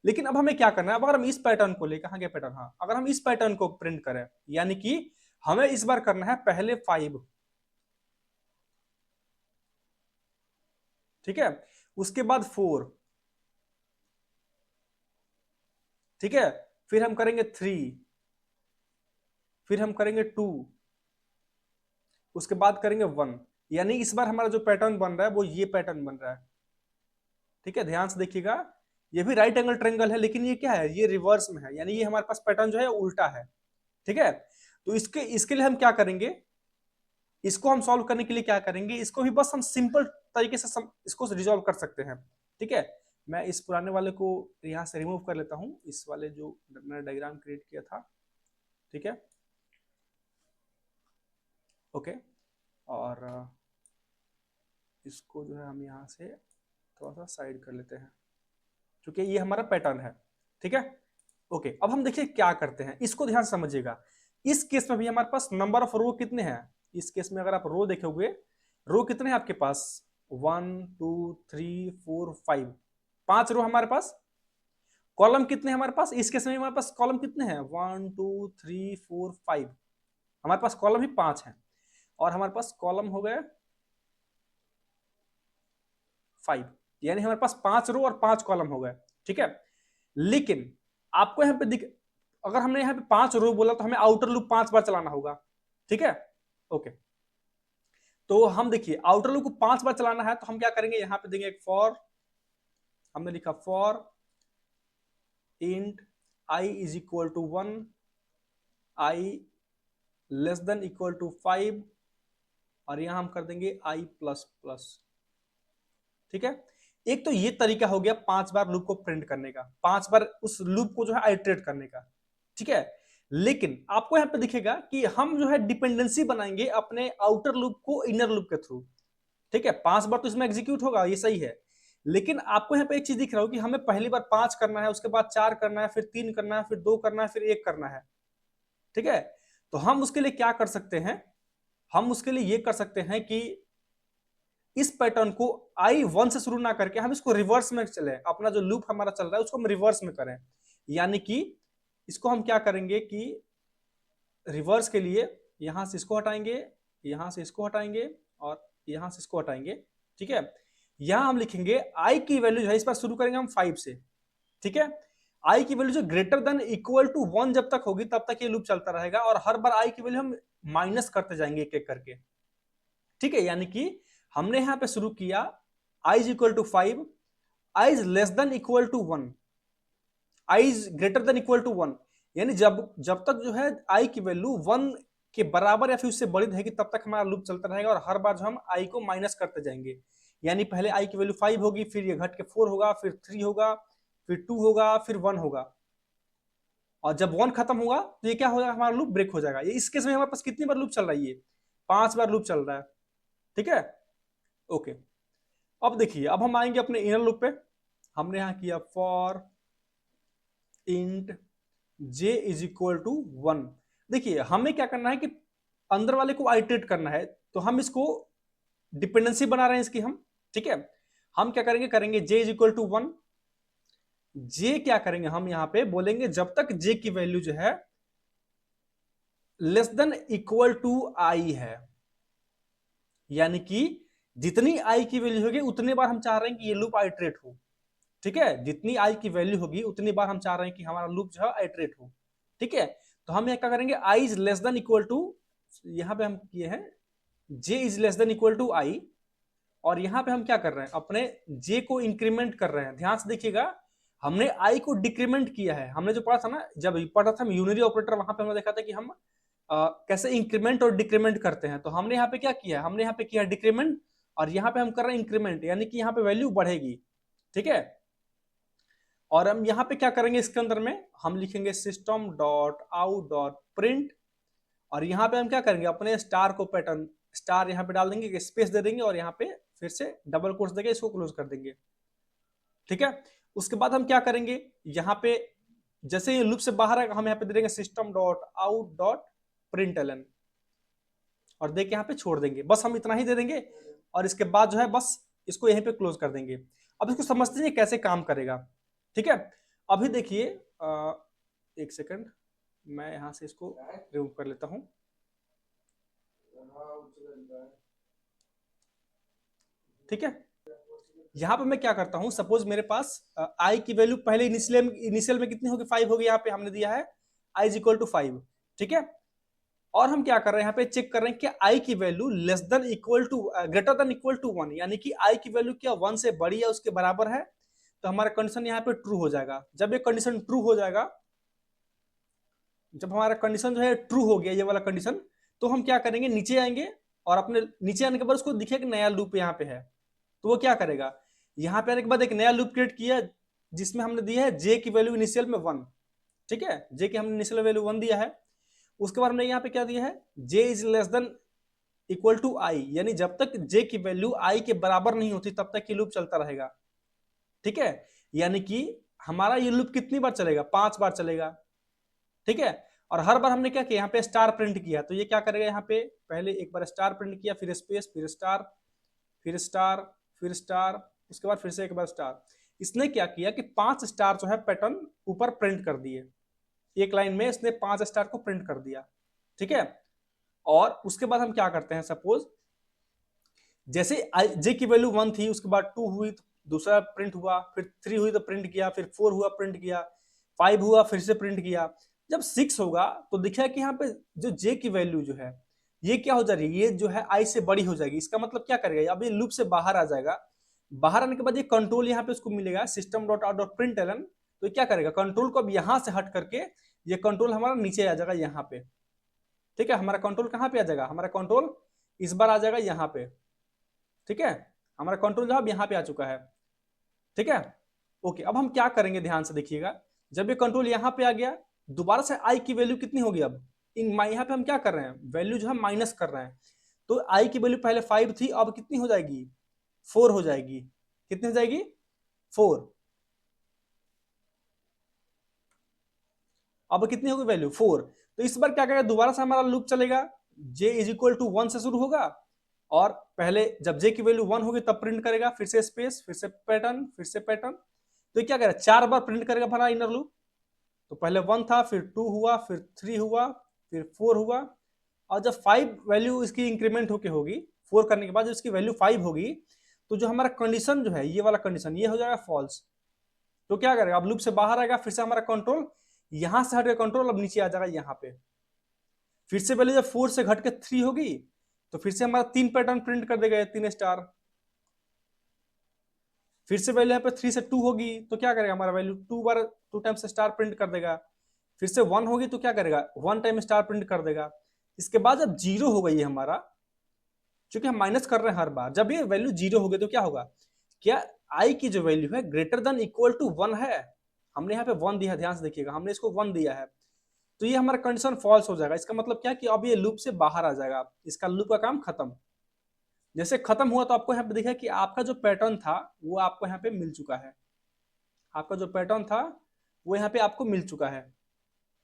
लेकिन अब हमें क्या करना है, अब अगर हम इस पैटर्न को ले, कहां गया पैटर्न, हाँ, अगर हम इस पैटर्न को प्रिंट करें, यानी कि हमें इस बार करना है पहले फाइव, ठीक है, उसके बाद फोर, ठीक है, फिर हम करेंगे थ्री, फिर हम करेंगे टू, उसके बाद करेंगे वन। यानी इस बार हमारा जो पैटर्न बन रहा है वो ये पैटर्न बन रहा है। ठीक है, ध्यान से देखिएगा, ये भी राइट एंगल ट्रायंगल है लेकिन ये क्या है, ये रिवर्स में है, यानी ये हमारे पास पैटर्न जो है उल्टा है। ठीक है, तो इसके लिए हम क्या करेंगे, इसको हम सॉल्व करने के लिए क्या करेंगे, इसको भी बस हम सिंपल तरीके से इसको रिजॉल्व कर सकते हैं। ठीक है, मैं इस पुराने वाले को यहां से रिमूव कर लेता हूं, इस वाले जो मैंने डायग्राम क्रिएट किया था। ठीक है, ओके, और इसको जो है हम यहाँ से थोड़ा सा साइड कर लेते हैं क्योंकि ये हमारा पैटर्न है। ठीक है, ओके, अब हम देखिए क्या करते हैं, इसको ध्यान से समझिएगा। इस केस में भी हमारे पास नंबर ऑफ रो कितने हैं, इस केस में अगर आप रो देखोगे, रो कितने हैं आपके पास, 1 2 3 4 5, 5 रो हमारे पास। कॉलम कितने हैं हमारे पास, इस केस में हमारे पास कॉलम कितने हैं, 1 2 3 4 5, हमारे पास कॉलम ही 5 हैं और हमारे पास कॉलम हो गए 5, यानी हमारे पास 5 रो और 5 कॉलम हो गए। ठीक है, लेकिन आपको यहाँ पे अगर हमने यहाँ पे 5 रो बोला तो हमें आउटर लूप 5 बार चलाना होगा। ठीक है, ओके, तो हम देखिए आउटर लूप को 5 बार चलाना है तो हम क्या करेंगे, यहाँ पे देंगे एक फॉर, हमने लिखा for int i is equal to 1, i less than equal to 5 और यहां हम कर देंगे i प्लस प्लस। ठीक है, एक तो ये तरीका हो गया 5 बार लूप को प्रिंट करने का, 5 बार उस लूप को जो है आइटरेट करने का। ठीक है, लेकिन आपको यहां पे दिखेगा कि हम जो है डिपेंडेंसी बनाएंगे अपने आउटर लूप को इनर लूप के थ्रू। ठीक है, 5 बार तो इसमें एग्जीक्यूट होगा, ये सही है, लेकिन आपको यहाँ पे एक चीज दिख रहा हो कि हमें पहली बार 5 करना है, उसके बाद 4 करना है, फिर 3 करना है, फिर 2 करना है, फिर 1 करना है। ठीक है, तो हम उसके लिए क्या कर सकते हैं, हम उसके लिए ये कर सकते हैं कि इस पैटर्न को i1 से शुरू ना करके हम इसको रिवर्स में चले, अपना जो लूप हमारा चल रहा है उसको हम रिवर्स में करें। यानी कि इसको हम क्या करेंगे कि रिवर्स के लिए यहां से इसको हटाएंगे, यहां से इसको हटाएंगे और यहां से इसको हटाएंगे। ठीक है, यहां हम लिखेंगे i की वैल्यू जो है, इस पर शुरू करेंगे हम 5 से। ठीक है, i की वैल्यू जो ग्रेटर देन इक्वल टू 1 जब तक होगी तब तक ये लूप चलता रहेगा और हर बार i की वैल्यू हम माइनस करते जाएंगे एक एक करके। ठीक है, यानी कि हमने यहां पे शुरू किया i is equal to 5, i is less than equal to 1, i is greater than equal to 1, यानी जब तक जो है i की वैल्यू 1 के बराबर या फिर उससे बड़ी रहेगी तब तक हमारा लूप चलता रहेगा और हर बार जो हम i को माइनस करते जाएंगे। यानी पहले i की वैल्यू 5 होगी, फिर ये घट के 4 होगा, फिर 3 होगा, फिर 2 होगा, फिर 1 होगा और जब 1 खत्म होगा तो ये क्या होगा, हमारा लूप ब्रेक हो जाएगा। ये इस केस में हमारे पास कितनी बार लूप चल रहा है, ये 5 बार लूप चल रहा है। ठीक है, ओके, अब देखिए अब हम आएंगे अपने इनर लूप पे। हमने यहां किया for int j is equal to 1। देखिए हमें क्या करना है कि अंदर वाले को आइटरेट करना है, तो हम इसको डिपेंडेंसी बना रहे हैं इसकी हम। ठीक है, हम क्या करेंगे, j इज इक्वल टू 1, जे क्या करेंगे हम यहाँ पे बोलेंगे जब तक जे की वैल्यू जो है less than equal to I है, यानी कि जितनी आई की वैल्यू होगी उतनी बार हम चाह रहे हैं कि ये लूप आइटरेट हो। ठीक है, जितनी आई की वैल्यू होगी उतनी बार हम चाह रहे हैं कि हमारा लूप जो है आइटरेट हो। ठीक है, तो हम यहाँ क्या करेंगे, I is less than equal to, यहाँ पे हम किए हैं J is less than equal to I, और यहाँ पे हम क्या कर रहे हैं, अपने जे को इंक्रीमेंट कर रहे हैं। ध्यान से देखिएगा, हमने आई को डिक्रीमेंट किया है। हमने जो पढ़ा था ना, जब पढ़ा था हम यूनिरी ऑपरेटर, वहां पे हमने देखा था कि हम कैसे इंक्रीमेंट और डिक्रीमेंट करते हैं। तो हमने यहाँ पे क्या किया है, हमने यहाँ पे किया डिक्रीमेंट, और यहाँ पे हम कर रहे हैं इंक्रीमेंट, यानी कि यहाँ पे वैल्यू बढ़ेगी। ठीक है, और हम यहाँ पे क्या करेंगे, इसके अंदर में हम लिखेंगे system dot out dot print, और यहाँ पे हम क्या करेंगे, अपने स्टार को पैटर्न स्टार यहाँ पे डाल देंगे, स्पेस दे देंगे, और यहाँ पे फिर से डबल कोट्स देंगे, इसको क्लोज कर देंगे। ठीक है, उसके बाद हम क्या करेंगे, यहाँ पे जैसे ये लूप से बाहर आएगा हम यहाँ पे दे देंगे system dot out dot println, और देख यहाँ पे छोड़ देंगे। बस हम इतना ही दे देंगे, और इसके बाद जो है बस इसको यहीं पे क्लोज कर देंगे। अब इसको समझते हैं कैसे काम करेगा। ठीक है, अभी देखिए, एक सेकंड, मैं यहां से इसको रिमूव कर लेता हूं। ठीक है, यहां पे मैं क्या करता हूं, सपोज मेरे पास आई की वैल्यू पहले इनिशियल में कितनी होगी, 5 होगी। यहाँ पे हमने दिया है आई इज इक्वल टू 5। ठीक है, और हम क्या कर रहे हैं, यहाँ पे चेक कर रहे हैं कि आई की value less than equal to greater than equal to 1, यानी कि आई की वैल्यू क्या 1 से बड़ी है, उसके बराबर है, तो हमारा कंडीशन यहाँ पे ट्रू हो जाएगा। जब ये कंडीशन ट्रू हो जाएगा, जब हमारा कंडीशन जो है ट्रू हो गया, ये वाला कंडीशन, तो हम क्या करेंगे, नीचे आएंगे, और अपने नीचे आने के बाद उसको दिखेगा नया लूप यहाँ पे है, तो वो क्या करेगा, यहाँ पे आने के बाद एक नया लूप क्रिएट किया जिसमें हमने दिया है जे की वैल्यू इनिशियल में 1। ठीक है, जे की हमने इनिशियल वैल्यू 1 दिया है। उसके बाद हमने यहाँ पे क्या दिया है, J is less than equal to I, यानी जब तक जे की वैल्यू आई के बराबर नहीं होती तब तक ये लूप चलता रहेगा। ठीक है, यानी कि हमारा ये लूप कितनी बार चलेगा, 5 बार चलेगा। ठीक है, और हर बार हमने क्या किया, यहाँ पे स्टार प्रिंट किया, तो ये क्या करेगा, यहाँ पे पहले एक बार स्टार प्रिंट किया, फिर स्पेस, फिर स्टार, फिर स्टार, फिर स्टार, उसके बाद फिर से एक बार स्टार। इसने क्या किया कि 5 स्टार जो है पैटर्न ऊपर प्रिंट कर दिए, एक लाइन में इसने 5 स्टार को प्रिंट कर दिया। ठीक है, और उसके बाद हम क्या करते हैं, सपोज जैसे जे की वैल्यू 1 थी, उसके बाद 2 हुई तो दूसरा प्रिंट हुआ, फिर 3 हुई तो प्रिंट किया, फिर 4 हुआ प्रिंट किया, 5 हुआ फिर से प्रिंट किया। जब 6 होगा तो दिखा कि यहाँ पे जो जे की वैल्यू जो है ये क्या हो जा रही है, ये जो है आई से बड़ी हो जाएगी। इसका मतलब क्या करेगा, अब ये लूप से बाहर आ जाएगा। बाहर आने के बाद ये कंट्रोल यहाँ पे उसको मिलेगा system dot out dot println, तो क्या करेगा, कंट्रोल को अब यहाँ से हट करके ये कंट्रोल हमारा नीचे आ जाएगा यहाँ पे। ठीक है, हमारा कंट्रोल कहाँ पे आ जाएगा, हमारा कंट्रोल इस बार आ जाएगा यहाँ पे। ठीक है, हमारा कंट्रोल जो है यहाँ पे आ चुका है। ठीक है, ओके, अब हम क्या करेंगे, ध्यान से देखिएगा, जब ये कंट्रोल यहाँ पे आ गया, दोबारा से आई की वैल्यू कितनी होगी, अब यहाँ पे हम क्या कर रहे हैं, वैल्यू जो है माइनस कर रहे हैं। तो आई की वैल्यू पहले 5 थी, अब कितनी हो जाएगी, 4 हो जाएगी। कितनी हो जाएगी, 4। अब कितनी होगी वैल्यू, 4। तो इस बार क्या करेगा, दोबारा से हमारा लूप चलेगा, जे इज इक्वल टू 1 से शुरू होगा, और पहले जब जे की वैल्यू 1 होगी तब प्रिंट करेगा, फिर से स्पेस, फिर से पैटर्न, फिर से पैटर्न। तो ये क्या करेगा, 4 बार प्रिंट करेगा हमारा इनर लूप। तो पहले 1 था, फिर 2 हुआ, फिर 3 हुआ, फिर 4 हुआ, और जब 5 वैल्यू इसकी इंक्रीमेंट होके होगी, 4 करने के बाद जब इसकी वैल्यू 5 होगी, तो जो हमारा कंडीशन जो है, ये वाला कंडीशन ये हो जाएगा फॉल्स। तो क्या करेगा, अब लूप से बाहर आएगा, फिर से हमारा कंट्रोल यहां से हटकर कंट्रोल अब नीचे आ जाएगा यहाँ पे। फिर से पहले जब 4 से घट के 3 होगी, तो फिर से हमारा 3 पैटर्न प्रिंट कर देगा, 3 स्टार। फिर से वैल्यू यहाँ पे 3 से 2 होगी, तो क्या करेगा, हमारा वैल्यू 2 बार 2 टाइम्स स्टार प्रिंट कर देगा। फिर से 1 होगी तो क्या करेगा, 1 टाइम स्टार प्रिंट कर देगा। इसके बाद जब 0 हो गई हमारा, क्योंकि हम माइनस कर रहे हैं हर बार, जब ये वैल्यू 0 हो गई तो क्या होगा, क्या आई की जो वैल्यू है ग्रेटर देन इक्वल टू 1 है। हमने यहाँ पे 1 दिया, ध्यान से देखिएगा, हमने इसको 1 दिया है, तो ये हमारा कंडीशन फॉल्स हो जाएगा। इसका मतलब क्या कि अब ये लूप से बाहर आ जाएगा, इसका लूप का काम खत्म। जैसे खत्म हुआ तो आपको यहाँ पे दिखा कि आपका जो पैटर्न था वो आपको यहाँ पे मिल चुका है, आपका जो पैटर्न था वो यहाँ पे आपको मिल चुका है।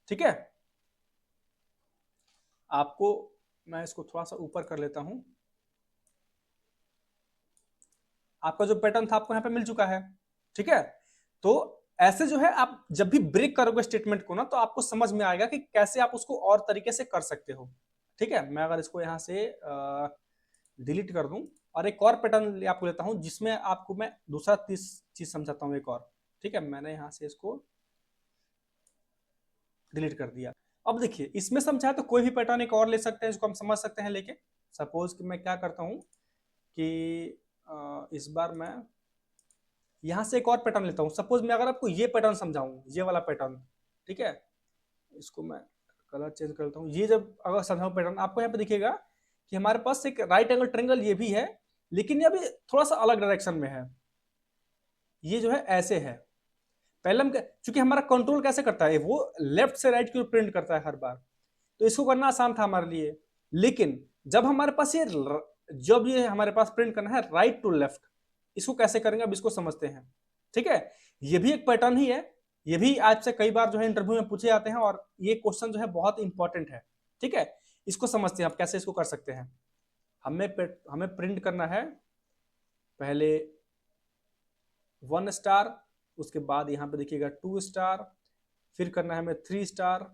ठीक है, आपको मैं इसको थोड़ा सा ऊपर कर लेता हूं, आपका जो पैटर्न था आपको यहाँ पे मिल चुका है। ठीक है, तो ऐसे जो है आप जब भी ब्रेक करोगे स्टेटमेंट को ना, तो आपको समझ में आएगा कि कैसे आप उसको और तरीके से कर सकते हो। ठीक है, मैं अगर इसको यहाँ से डिलीट कर दूं और एक और पैटर्न आपको लेता हूं जिसमें आपको मैं दूसरा चीज समझाता हूं एक और। ठीक है, मैंने यहाँ से इसको डिलीट कर दिया। अब देखिए इसमें समझा तो कोई भी पैटर्न एक और ले सकते हैं, इसको हम समझ सकते हैं लेके। सपोज कि मैं क्या करता हूं कि इस बार मैं यहां से एक और पैटर्न लेता हूं। सपोज मैं अगर आपको ये पैटर्न समझाऊं, ये वाला पैटर्न, ठीक है, इसको मैं कलर चेंज करता हूं। ये जब अगर समझाऊं पैटर्न, आपको यहाँ पे दिखेगा कि हमारे पास एक राइट एंगल ट्रायंगल ये भी है, लेकिन ये अभी थोड़ा सा अलग डायरेक्शन में है। ये जो है ऐसे है। पहले हम चूंकि हमारा कंट्रोल कैसे करता है, वो लेफ्ट से राइट की ओर प्रिंट करता है हर बार, तो इसको करना आसान था हमारे लिए। लेकिन जब हमारे पास ये हमारे पास प्रिंट करना है राइट टू लेफ्ट, इसको कैसे करेंगे अब इसको समझते हैं। ठीक है, ये भी एक पैटर्न ही है, ये भी आज से कई बार जो है इंटरव्यू में पूछे जाते हैं और ये क्वेश्चन जो है बहुत इंपॉर्टेंट है। ठीक है, इसको समझते हैं आप कैसे इसको कर सकते हैं। हमें प्रिंट करना है पहले 1 स्टार, उसके बाद यहां पे देखिएगा 2 स्टार, फिर करना है हमें 3 स्टार,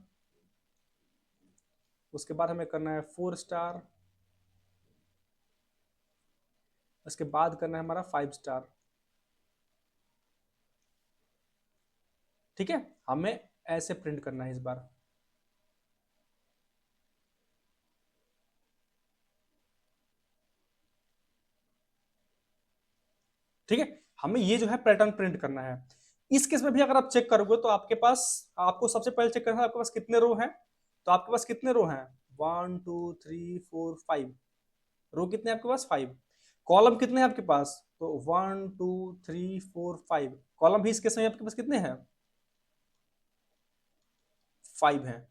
उसके बाद हमें करना है 4 स्टार, उसके बाद करना है हमारा 5 स्टार। ठीक है, हमें ऐसे प्रिंट करना है इस बार। ठीक है, हमें ये जो है पैटर्न प्रिंट करना है। इस केस में भी अगर आप चेक करोगे तो आपके पास, आपको सबसे पहले चेक करना है आपके पास कितने रो हैं। तो आपके पास कितने रो हैं, 1 2 3 4 5। रो कितने हैं आपके पास, 5। कॉलम कितने हैं आपके पास, तो 1 2 3 4 5। कॉलम भी इस केस में आपके पास कितने हैं, 5 हैं।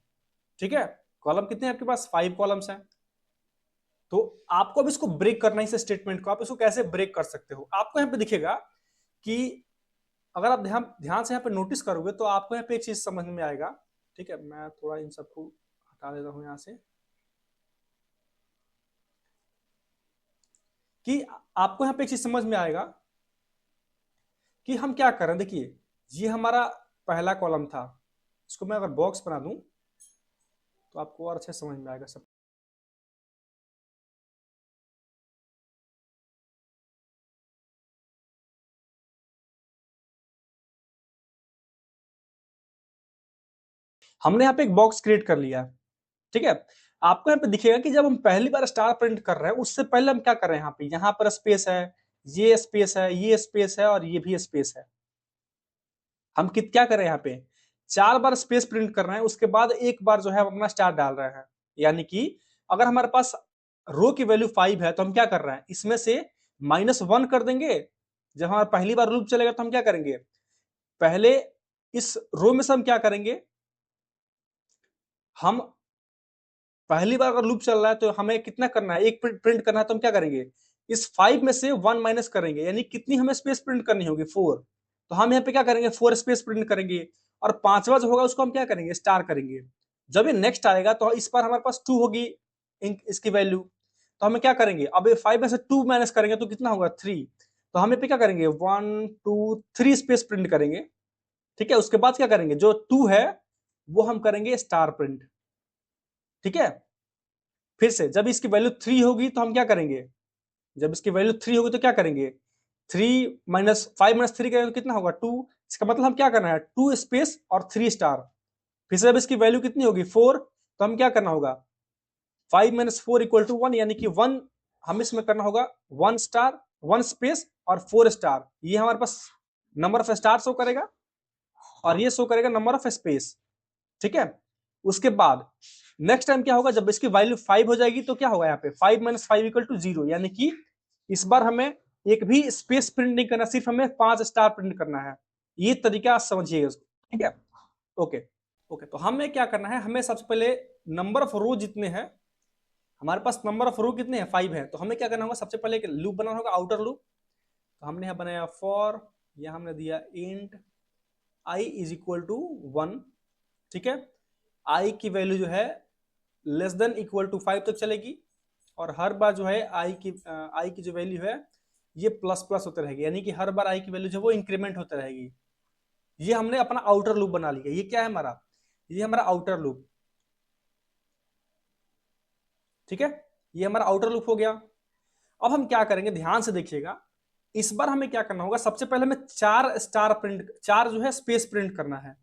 ठीक है, कॉलम कितने हैं आपके पास, 5 कॉलम्स हैं। तो आपको अब इसको ब्रेक करना है, इस स्टेटमेंट को आप इसको कैसे ब्रेक कर सकते हो। आपको यहाँ पे दिखेगा कि अगर आप ध्यान ध्यान से यहाँ पे नोटिस करोगे तो आपको यहाँ पे एक चीज समझ में आएगा। ठीक है, मैं थोड़ा इन सबको हटा देता हूँ यहाँ से, कि आपको यहाँ पे एक चीज समझ में आएगा कि हम क्या कर रहे हैं। देखिए ये हमारा पहला कॉलम था, इसको मैं अगर बॉक्स बना दूं तो आपको और अच्छे समझ में आएगा सब। हमने यहाँ पे एक बॉक्स क्रिएट कर लिया। ठीक है, आपको यहाँ पे दिखेगा कि जब हम पहली बार स्टार प्रिंट कर रहे हैं उससे पहले हम क्या कर रहे हैं, यहाँ पर स्पेस है, ये स्पेस है, ये स्पेस है और ये भी स्पेस है। हम क्या कर रहे हैं, यहाँ पे 4 बार स्पेस प्रिंट कर रहे हैं, उसके बाद एक बार जो है हम अपना स्टार डाल रहे हैं। यानी कि अगर हमारे पास रो की वैल्यू 5 है तो हम क्या कर रहे हैं, इसमें से -1 कर देंगे। जब हमारा पहली बार लूप चलेगा तो हम क्या करेंगे, पहले इस रो में से हम क्या करेंगे, हम पहली बार अगर लूप चल रहा है तो हमें कितना करना है, एक प्रिंट करना है, तो हम क्या करेंगे, इस 5 में से 1 माइनस करेंगे। यानी कितनी हमें स्पेस प्रिंट करनी होगी, 4। तो हम यहाँ पे क्या करेंगे, 4 स्पेस प्रिंट करेंगे। और पांचवा जो होगा उसको हम क्या करेंगे, स्टार करेंगे। जब ये नेक्स्ट आएगा तो इस बार हमारे पास 2 होगी इसकी वैल्यू, तो हमें क्या करेंगे, अब ये 5 में से 2 माइनस करेंगे तो कितना होगा, 3। तो हम यहाँ पे क्या करेंगे, 1 2 3 स्पेस प्रिंट करेंगे। ठीक है, उसके बाद क्या करेंगे, जो 2 है वो हम करेंगे स्टार प्रिंट। ठीक है, फिर से जब इसकी वैल्यू 3 होगी तो हम क्या करेंगे, जब इसकी वैल्यू 3 होगी तो क्या करेंगे, 3 माइनस 5 माइनस 3 करेंगे तो कितना होगा, 2। इसका मतलब हम क्या करना है, 2 स्पेस और 3 स्टार। फिर से जब इसकी वैल्यू कितनी होगी, 4, तो हम क्या करना होगा, 5 माइनस 4 इक्वल टू 1, यानी कि 1 हम इसमें करना होगा, 1 स्टार 1 स्पेस और 4 स्टार। ये हमारे पास नंबर ऑफ स्टार शो करेगा और ये शो करेगा नंबर ऑफ स्पेस। ठीक है, उसके बाद नेक्स्ट टाइम क्या होगा, जब इसकी वैल्यू 5 हो जाएगी तो क्या होगा, यहाँ पे 5 माइनस 5 इक्वल टू 0। यानी कि इस बार हमें एक भी स्पेस प्रिंट नहीं करना, सिर्फ हमें 5 स्टार प्रिंट करना है। ये तरीका समझिएगा इसको। ठीक है, ओके ओके। तो हमें क्या करना है, हमें सबसे पहले नंबर ऑफ रो जितने हैं, हमारे पास नंबर ऑफ रो कितने हैं, 5 है। तो हमें क्या करना होगा, सबसे पहले एक लूप बनाना होगा, आउटर लूप। तो हमने यहाँ बनाया फॉर, यह हमने दिया int i is equal to 1। ठीक है, i की वैल्यू जो है लेस देन इक्वल टू 5 तक चलेगी, और हर बार जो है i की जो वैल्यू है ये प्लस प्लस होते रहेगी। यानी कि हर बार i की वैल्यू जो है वो इंक्रीमेंट होते रहेगी। ये हमने अपना आउटर लूप बना लिया। ये क्या है हमारा, ये हमारा आउटर लूप, ठीक है, ये हमारा आउटर लूप हो गया। अब हम क्या करेंगे, ध्यान से देखिएगा, इस बार हमें क्या करना होगा, सबसे पहले हमें 4 स्टार प्रिंट, 4 जो है स्पेस प्रिंट करना है,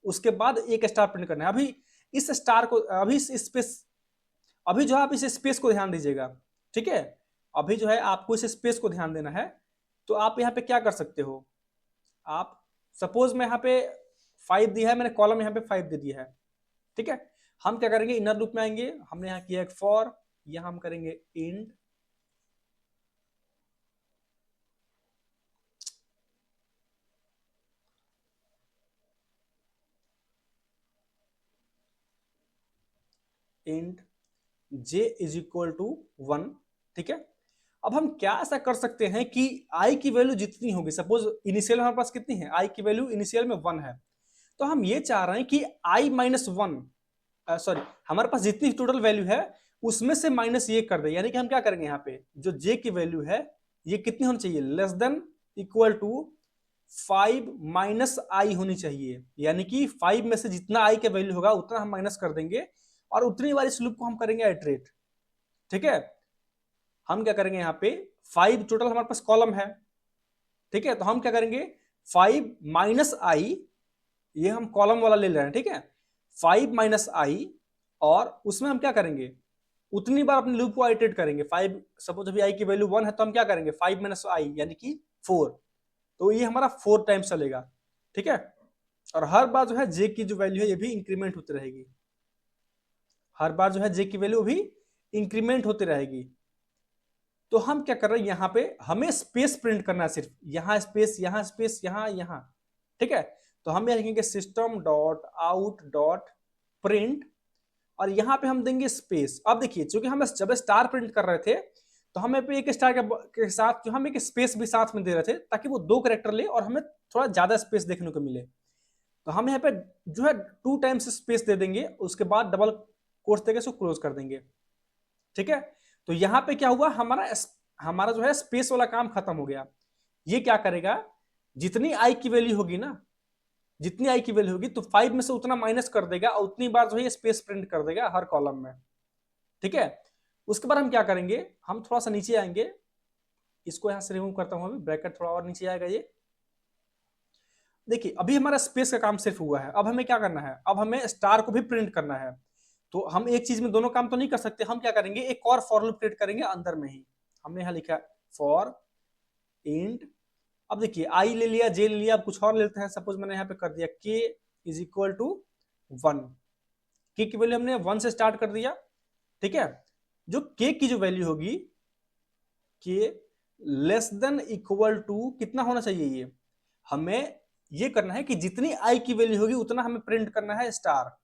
उसके बाद 1 स्टार प्रिंट करना है। अभी इस स्टार को, अभी इस स्पेस, अभी जो है आप इस स्पेस को ध्यान दीजिएगा, ठीक है, अभी जो है आपको इस स्पेस को ध्यान देना है। तो आप यहाँ पे क्या कर सकते हो, आप सपोज मैं यहाँ पे 5 दिया है, मैंने कॉलम यहाँ पे 5 दे दिया है, ठीक है। हम क्या करेंगे, इनर लूप में आएंगे, हमने यहाँ किया एक फॉर, यहाँ हम करेंगे int, int j is equal to 1, ठीक है। अब हम क्या ऐसा कर सकते हैं कि i की वैल्यू जितनी होगी, सपोज इनिशियल हमारे पास कितनी है, i की वैल्यू इनिशियल में 1 है, तो हम ये चाह रहे हैं कि i माइनस 1, सॉरी, हमारे पास जितनी टोटल वैल्यू है उसमें से माइनस ये कर दे। यानी कि हम क्या करेंगे, यहाँ पे जो j की वैल्यू है ये कितनी होनी चाहिए, less than equal to 5 minus I होनी चाहिए। यानी कि 5 में से जितना i का वैल्यू होगा उतना हम माइनस कर देंगे, और उतनी बार इस लूप को हम करेंगे आइटरेट, ठीक है। हम क्या करेंगे, यहाँ पे 5 टोटल हमारे पास कॉलम है, ठीक है, तो हम क्या करेंगे 5 माइनस आई, ये हम कॉलम वाला ले रहे हैं, ठीक है, 5 माइनस आई, और उसमें हम क्या करेंगे, उतनी बार अपने लूप को आइटरेट करेंगे। 5 सपोज अभी आई की वैल्यू 1 है, तो हम क्या करेंगे 5 माइनस आई यानी कि 4, तो ये हमारा 4 टाइम्स चलेगा, ठीक है। और हर बार जो है जे की जो वैल्यू है ये भी इंक्रीमेंट होती रहेगी, हर बार जो है जे की वैल्यू भी इंक्रीमेंट होती रहेगी। तो हम क्या कर रहे हैं, यहाँ पे हमें स्पेस प्रिंट करना है, सिर्फ यहाँ स्पेस, यहाँ स्पेस, यहाँ यहाँ, ठीक है। तो हम लिखेंगे system dot out dot print, और यहाँ पे हम देंगे स्पेस। अब देखिए, चूंकि हम जब स्टार प्रिंट कर रहे थे तो हमें पे एक स्टार के साथ जो हम एक स्पेस भी साथ में दे रहे थे, ताकि वो 2 कैरेक्टर ले और हमें थोड़ा ज्यादा स्पेस देखने को मिले। तो हम यहाँ पे जो है 2 टाइम्स स्पेस दे देंगे, उसके बाद डबल कोट्स देके इसको क्लोज कर देंगे, ठीक है। तो यहाँ पे क्या हुआ, हमारा जो है स्पेस वाला काम खत्म हो गया। ये क्या करेगा, जितनी आई की वैल्यू होगी ना, जितनी आई की वैल्यू होगी तो 5 में से उतना माइनस कर देगा, और उतनी बार जो है स्पेस प्रिंट कर देगा हर कॉलम में, ठीक है। उसके बाद हम क्या करेंगे, हम थोड़ा सा नीचे आएंगे, इसको यहां से रिमूव करता हूं, अभी ब्रैकेट थोड़ा और नीचे आएगा। ये देखिए, अभी हमारा स्पेस का काम सिर्फ हुआ है। अब हमें क्या करना है, अब हमें स्टार को भी प्रिंट करना है। तो हम एक चीज में दोनों काम तो नहीं कर सकते, हम क्या करेंगे, एक और फॉर लूप क्रिएट करेंगे अंदर में ही। हमने यहाँ लिखा फॉर इंड, अब देखिए आई ले लिया, जे ले लिया, अब कुछ और लेते हैं। सपोज मैंने यहाँ पे कर दिया k इज इक्वल टू 1, के की वैल्यू हमने 1 से स्टार्ट कर दिया, ठीक है। जो k की जो वैल्यू होगी, k less than equal to कितना होना चाहिए, ये हमें ये करना है कि जितनी i की वैल्यू होगी उतना हमें प्रिंट करना है स्टार।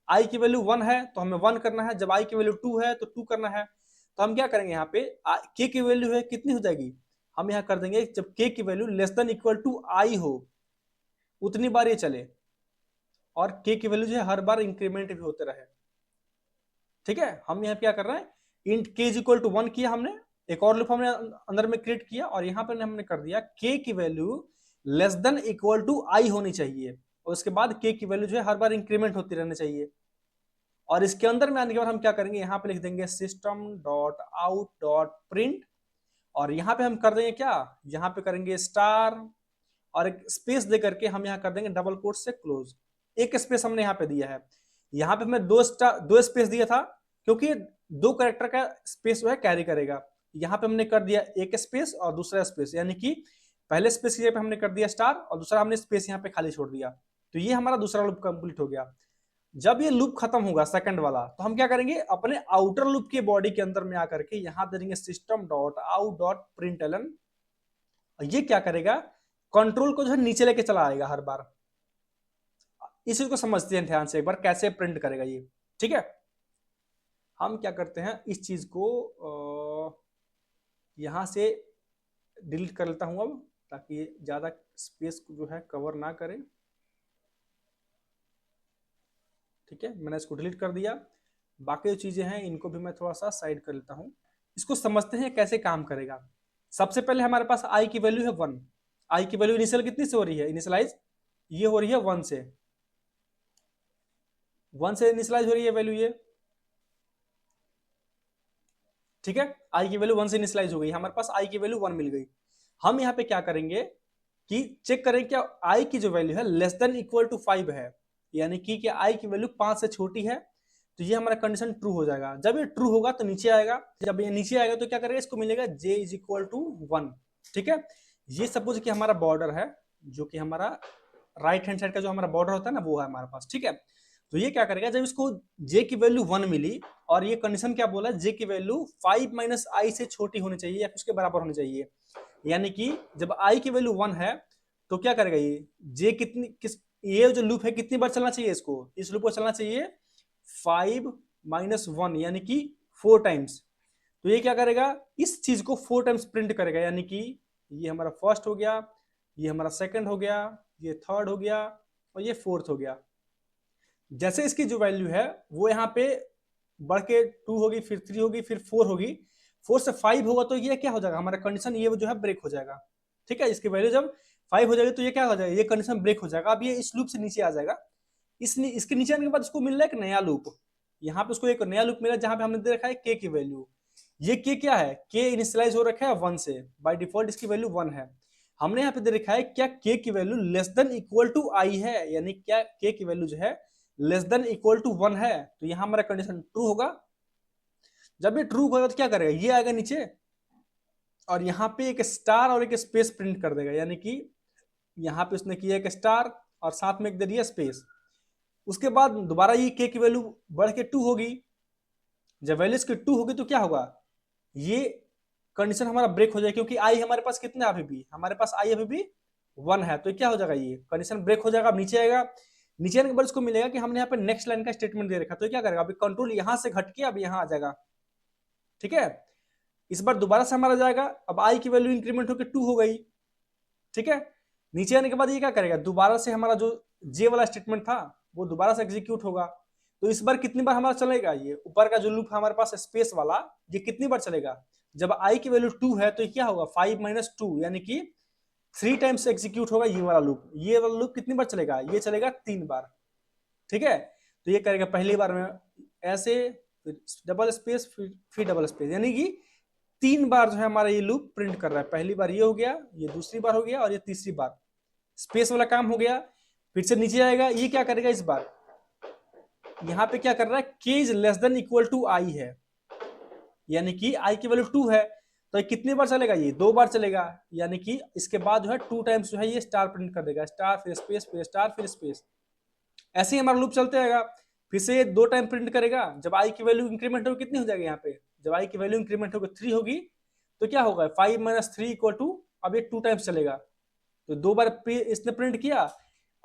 i की वैल्यू 1 है तो हमें 1 करना है, जब i की वैल्यू 2 है तो 2 करना है। तो हम क्या करेंगे, यहाँ पे k की वैल्यू है कितनी हो जाएगी, हम यहाँ कर देंगे जब k की value less than equal to I हो उतनी बार ये चले, और k की वैल्यू जो है हर बार इंक्रीमेंट भी होते रहे, ठीक है। हम यहाँ क्या कर रहे हैं, int k is equal to 1 किया हमने, एक और लूप हमने अंदर में क्रिएट किया, और यहाँ पर हमने कर दिया k की value less than equal to I होनी चाहिए, और उसके बाद k की वैल्यू जो है हर बार इंक्रीमेंट होती रहनी चाहिए। और इसके अंदर में आने के बाद हम क्या करेंगे, यहाँ पे लिख देंगे system dot out dot print, और यहाँ पे हम कर देंगे क्या, यहाँ पे करेंगे स्टार, और एक स्पेस दे करके हम यहाँ कर देंगे डबल कोट से क्लोज। एक स्पेस हमने यहाँ पे दिया है, यहाँ पे हमें दो स्पेस दिया था, क्योंकि 2 कैरेक्टर का स्पेस जो है कैरी करेगा। यहाँ पे हमने कर दिया एक स्पेस और दूसरा स्पेस, यानी कि पहले स्पेस की जगह पे हमने कर दिया स्टार, और दूसरा हमने स्पेस यहाँ पे खाली छोड़ दिया। तो ये हमारा दूसरा लूप कंप्लीट हो गया। जब ये लूप खत्म होगा सेकंड वाला, तो हम क्या करेंगे, अपने आउटर लूप के बॉडी के अंदर में आकर के यहाँ दे देंगे system dot out dot println. ये क्या करेगा, कंट्रोल को जो है नीचे लेके चला आएगा हर बार। इसी को समझते हैं ध्यान से एक बार, कैसे प्रिंट करेगा ये, ठीक है। हम क्या करते हैं, इस चीज को यहां से डिलीट कर लेता हूं अब, ताकि ये ज्यादा स्पेस को जो है कवर ना करे, ठीक है। मैंने इसको डिलीट कर दिया। बाकी जो चीजें हैं इनको भी मैं थोड़ा सा साइड कर लेता हूं। इसको समझते हैं कैसे काम करेगा। सबसे पहले हमारे पास आई की वैल्यू है 1, आई की वैल्यू इनिशियल कितनी से हो रही है, इनिशियलाइज ये हो रही है 1 से, 1 से इनिशियलाइज हो रही है वैल्यू ये, ठीक है। आई की वैल्यू 1 से इनिशियलाइज हो गई, हमारे पास आई की वैल्यू 1 मिल गई। हम यहाँ पे क्या करेंगे कि चेक करें क्या आई की जो वैल्यू है लेस देन इक्वल टू 5 है, यानी कि क्या आई की वैल्यू 5 से छोटी है, तो ये हमारा कंडीशन ट्रू हो जाएगा। जब ये ट्रू होगा तो नीचे आएगा, जब ये नीचे आएगा तो क्या करेगा, इसको मिलेगा j इज इक्वल टू 1, ठीक है। ये सपोज कि हमारा बॉर्डर है, जो कि हमारा राइट हैंड साइड का जो हमारा बॉर्डर होता है ना, वो है हमारे पास, ठीक है। तो ये क्या करेगा, जब इसको j की वैल्यू 1 मिली और ये कंडीशन क्या बोला, j की वैल्यू 5 माइनस आई से छोटी होनी चाहिए या उसके बराबर होनी चाहिए, यानी कि जब i की वैल्यू 1 है तो क्या करेगा ये j कितनी किस ये जो लूप है कितनी बार चलना चाहिए, इसको इस लूप को चलना चाहिए 5 माइनस 1 यानी कि 4 टाइम्स। तो ये क्या करेगा, इस चीज को 4 टाइम्स प्रिंट करेगा, यानी कि ये हमारा फर्स्ट हो गया, ये हमारा सेकंड हो गया, ये थर्ड हो गया और ये फोर्थ हो गया। जैसे इसकी जो वैल्यू है वो यहाँ पे बढ़ के 2 होगी, फिर 3 होगी, फिर 4 होगी, 4 से 5 होगा तो ये क्या हो जाएगा, हमारा कंडीशन ये जो है ब्रेक हो जाएगा, ठीक है। इसकी वैल्यू जब 5 हो जाएगी तो ये क्या हो जाएगा, ये कंडीशन ब्रेक हो जाएगा। अब ये इस लूप से नीचे आ जाएगा, इसके नीचे आने के बाद इसको मिल रहा है एक नया लूप, यहाँ पे उसको एक नया लूप मिला जहां पे हमने दे रखा है k की वैल्यू। ये k क्या है, k इनिशियलाइज हो रखा है 1 से, बाय डिफॉल्ट इसकी वैल्यू 1 है। हमने यहाँ पे दे रखा है क्या k की value less than equal to I है, यानी क्या k की वैल्यू जो है लेस देन इक्वल टू 1 है, तो यहाँ हमारा कंडीशन ट्रू होगा। जब ये ट्रू होगा तो क्या करेगा, ये आएगा नीचे और यहाँ पे एक स्टार और एक स्पेस प्रिंट कर देगा, यानी कि यहाँ पे उसने किया एक स्टार और साथ में एक दे दिया स्पेस। उसके बाद दोबारा ये k की वैल्यू बढ़ के 2 होगी, जब वैल्यू इसकी 2 होगी तो क्या होगा, ये कंडीशन हमारा ब्रेक हो जाएगा, क्योंकि आई हमारे पास कितना अभी भी, हमारे पास आई अभी भी 1 है, तो क्या हो जाएगा, ये कंडीशन ब्रेक हो जाएगा। अब नीचे आएगा, नीचे आने के बाद उसको मिलेगा कि हमने यहाँ पे नेक्स्ट लाइन का स्टेटमेंट दे रखा, तो क्या करेगा, अभी कंट्रोल यहाँ से घट के अब यहाँ आ जाएगा, ठीक है। इस बार दोबारा से हमारा जाएगा, अब आई की वैल्यू इंक्रीमेंट होकर 2 हो गई, ठीक है। नीचे आने के बाद ये क्या करेगा, दोबारा से हमारा जो जे वाला स्टेटमेंट था वो दोबारा से एग्जीक्यूट होगा। तो इस बार कितनी बार हमारा चलेगा, ये ऊपर का जो लूप हमारे पास स्पेस वाला, ये कितनी बार चलेगा, जब आई की वैल्यू 2 है तो क्या होगा 5 माइनस 2 यानी कि 3 टाइम्स एग्जीक्यूट होगा ये वाला लूप। ये वाला लूप कितनी बार चलेगा, ये चलेगा 3 बार, ठीक है। तो ये करेगा पहली बार में ऐसे, फिर डबल स्पेस, फिर डबल स्पेस, यानी कि 3 बार जो है हमारा ये लूप प्रिंट कर रहा है। पहली बार ये हो गया, ये दूसरी बार हो गया और ये तीसरी बार, स्पेस वाला काम हो गया। फिर से नीचे आएगा, ये क्या करेगा, इस बार यहाँ पे क्या कर रहा है, k is less than equal to I है, यानी कि i की वैल्यू 2 है, तो ये कितनी बार चलेगा, ये 2 बार चलेगा, यानी कि इसके बाद जो है 2 टाइम्स जो है ये स्टार प्रिंट कर देगा, स्टार फिर स्पेस फिर स्टार फिर स्पेस, ऐसे ही हमारा लूप चलते रहेगा। फिर से ये 2 टाइम प्रिंट करेगा, जब i की वैल्यू इंक्रीमेंट होगी कितनी हो जाएगी, यहाँ पे जब i की वैल्यू इंक्रीमेंट होगी 3 होगी तो क्या होगा 5 माइनस 3 इक्वल टू, अब ये 2 टाइम्स चलेगा, तो 2 बार इसने प्रिंट किया।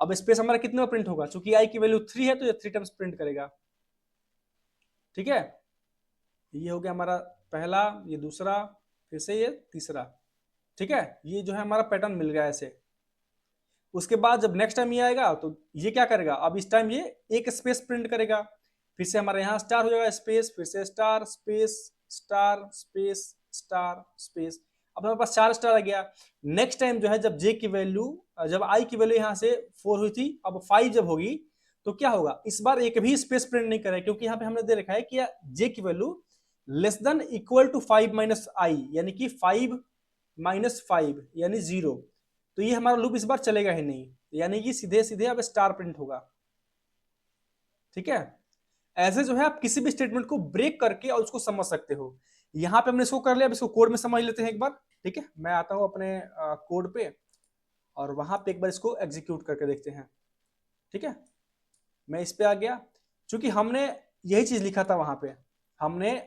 अब स्पेस हमारा कितने बार प्रिंट होगा, चूंकि i की वैल्यू 3 है तो ये 3 टाइम्स प्रिंट करेगा, ठीक है। ये हो गया हमारा पहला, ये दूसरा, फिर से ये तीसरा, ठीक है। ये जो है हमारा पैटर्न मिल गया ऐसे। उसके बाद जब नेक्स्ट टाइम ये आएगा तो ये क्या करेगा, अब इस टाइम ये एक स्पेस प्रिंट करेगा, फिर से हमारे यहाँ स्टार हो जाएगा, स्पेस फिर से star space star space star space, अब हमारे पास 4 स्टार आ गया। नेक्स्ट टाइम जो है जब जे की वैल्यू, जब आई की वैल्यू यहाँ से 4 हुई थी, अब 5 जब होगी तो क्या होगा, इस बार एक भी स्पेस प्रिंट नहीं करेगा, क्योंकि यहाँ पे हमने दे रखा है कि जे की value less than equal to 5 minus I, यानी कि 5 माइनस 5 यानी 0, तो ये हमारा लूप इस बार चलेगा ही नहीं, यानी कि सीधे सीधे अब स्टार प्रिंट होगा, ठीक है। ऐसे जो है आप किसी भी स्टेटमेंट को ब्रेक करके और उसको समझ सकते हो। यहाँ पे हमने इसको कर लिया, अब इसको कोड में समझ लेते हैं एक बार, ठीक है। मैं आता हूँ अपने कोड पे और वहां पे एक बार इसको एग्जीक्यूट करके देखते हैं, ठीक है। मैं इस पे आ गया, क्योंकि हमने यही चीज लिखा था, वहां पे हमने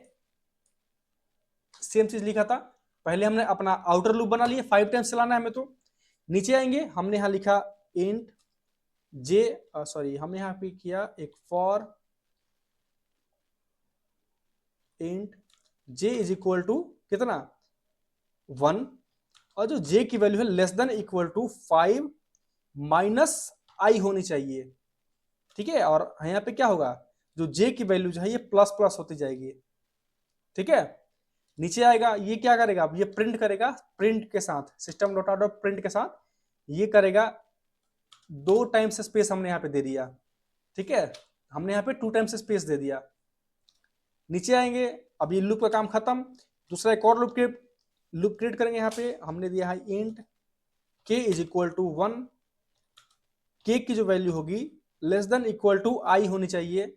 सेम चीज लिखा था। पहले हमने अपना आउटर लूप बना लिया, 5 टाइम्स चलाना है हमें, तो नीचे आएंगे, हमने यहाँ लिखा इंट जे, सॉरी हमने यहाँ पे किया एक for int J is equal to कितना 1, और जो जे की वैल्यू है less than equal to 5 minus I होनी चाहिए, ठीक है। और यहाँ पे क्या होगा, जो जे की वैल्यू जो है ये प्लस प्लस होती जाएगी, ठीक है। नीचे आएगा, ये क्या करेगा, अब ये प्रिंट करेगा, प्रिंट के साथ सिस्टम डॉट आउट प्रिंट के साथ ये करेगा 2 टाइम्स स्पेस हमने यहाँ पे दे दिया, ठीक है, हमने यहाँ पे 2 टाइम्स स्पेस दे दिया। नीचे आएंगे, अब ये लूप का काम खत्म, दूसरा एक और लूप क्रिएट करेंगे। यहाँ पे हमने दिया है int k is equal to 1, k की जो वैल्यू होगी less than equal to i होनी चाहिए,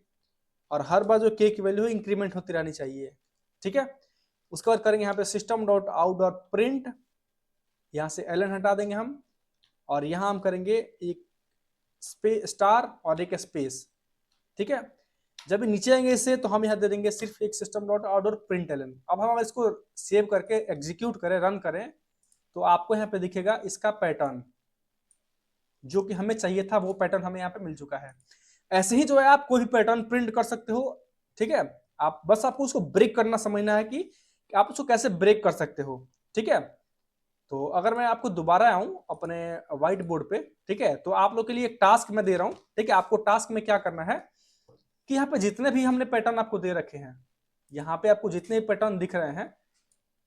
और हर बार जो k की वैल्यू है इंक्रीमेंट होती रहनी चाहिए, ठीक है। उसके बाद करेंगे यहाँ पे system dot out dot print, यहाँ से ln हटा देंगे हम, और यहाँ हम करेंगे एक स्टार और एक स्पेस, ठीक है। जब नीचे आएंगे इससे तो हम यहाँ दे देंगे सिर्फ एक system dot out dot print ln। अब हम इसको सेव करके एग्जीक्यूट करें, रन करें, तो आपको यहाँ पे दिखेगा इसका पैटर्न, जो कि हमें चाहिए था वो पैटर्न हमें यहाँ पे मिल चुका है। ऐसे ही जो है आप कोई भी पैटर्न प्रिंट कर सकते हो, ठीक है। आप बस आपको उसको ब्रेक करना समझना है कि आप उसको कैसे ब्रेक कर सकते हो, ठीक है। तो अगर मैं आपको दोबारा आऊं अपने व्हाइट बोर्ड पे, ठीक है, तो आप लोग के लिए एक टास्क मैं दे रहा हूं, ठीक है। आपको टास्क में क्या करना है कि यहाँ पे जितने भी हमने पैटर्न आपको दे रखे हैं, यहाँ पे आपको जितने भी पैटर्न दिख रहे हैं,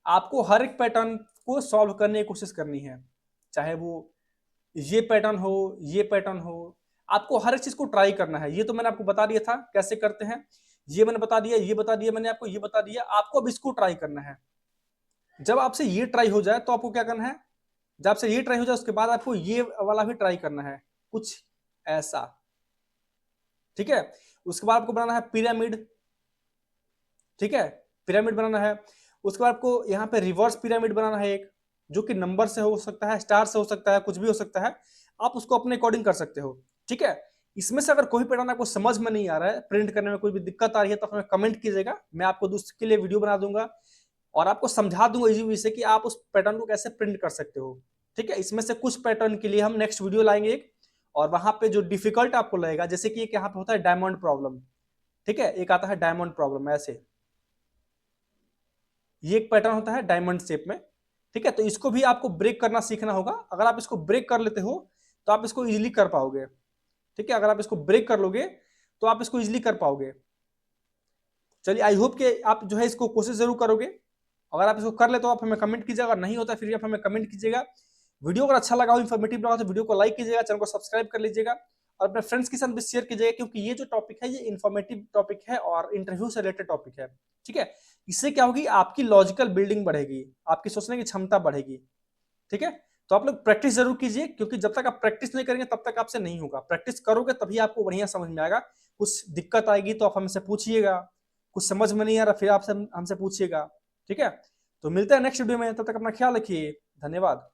आपको हर एक पैटर्न को सॉल्व करने की कोशिश करनी है। चाहे वो ये पैटर्न हो, ये पैटर्न हो, आपको हर एक चीज को ट्राई करना है। ये तो मैंने आपको बता दिया था कैसे करते हैं, ये मैंने बता दिया, ये बता दिया मैंने आपको, ये बता दिया। आपको अब इसको ट्राई करना है। जब आपसे ये ट्राई हो जाए तो आपको क्या करना है, जब आपसे ये ट्राई हो जाए उसके बाद आपको ये वाला भी ट्राई करना है, कुछ ऐसा, ठीक है। उसके बाद आपको बनाना है पिरामिड, ठीक है, पिरामिड बनाना है। उसके बाद आपको यहाँ पे रिवर्स पिरामिड बनाना है एक, जो कि नंबर से हो सकता है, स्टार से हो सकता है, कुछ भी हो सकता है, आप उसको अपने अकॉर्डिंग कर सकते हो, ठीक है। इसमें से अगर कोई पैटर्न आपको समझ में नहीं आ रहा है, प्रिंट करने में कोई भी दिक्कत आ रही है, तो हमें कमेंट कीजिएगा, मैं आपको उसके लिए वीडियो बना दूंगा और आपको समझा दूंगा इजी वे से कि आप उस पैटर्न को कैसे प्रिंट कर सकते हो, ठीक है। इसमें से कुछ पैटर्न के लिए हम नेक्स्ट वीडियो लाएंगे एक, और वहां पे जो डिफिकल्ट आपको लगेगा, जैसे कि एक यहाँ पे होता है डायमंड प्रॉब्लम, ठीक है, एक आता है डायमंड प्रॉब्लम, ऐसे ये एक पैटर्न होता है डायमंड शेप में, ठीक है। तो इसको भी आपको ब्रेक करना सीखना होगा। अगर आप इसको ब्रेक कर लेते हो तो आप इसको इजीली कर पाओगे, ठीक है। अगर आप इसको ब्रेक कर लोगे तो आप इसको इजीली कर पाओगे। चलिए, आई होप कि आप जो है इसको कोशिश जरूर करोगे। अगर आप इसको कर ले तो आप हमें कमेंट कीजिएगा, अगर नहीं होता फिर आप हमें कमेंट कीजिएगा। वीडियो अगर अच्छा लगा हो, इन्फॉर्मेटिव लगा तो वीडियो को लाइक कीजिएगा, चैनल को सब्सक्राइब कर लीजिएगा और अपने फ्रेंड्स के साथ भी शेयर कीजिएगा, क्योंकि ये जो टॉपिक है ये इन्फॉर्मेटिव टॉपिक है और इंटरव्यू से रिलेटेड टॉपिक है, ठीक है। इससे क्या होगी, आपकी लॉजिकल बिल्डिंग बढ़ेगी, आपकी सोचने की क्षमता बढ़ेगी, ठीक है। तो आप लोग प्रैक्टिस जरूर कीजिए, क्योंकि जब तक आप प्रैक्टिस नहीं करेंगे तब तक आपसे नहीं होगा। प्रैक्टिस करोगे तभी आपको बढ़िया समझ में आएगा। कुछ दिक्कत आएगी तो आप हमसे पूछिएगा, कुछ समझ में नहीं आ रहा फिर आप हमसे पूछिएगा, ठीक है। तो मिलते हैं नेक्स्ट वीडियो में, तब तक अपना ख्याल रखिए, धन्यवाद।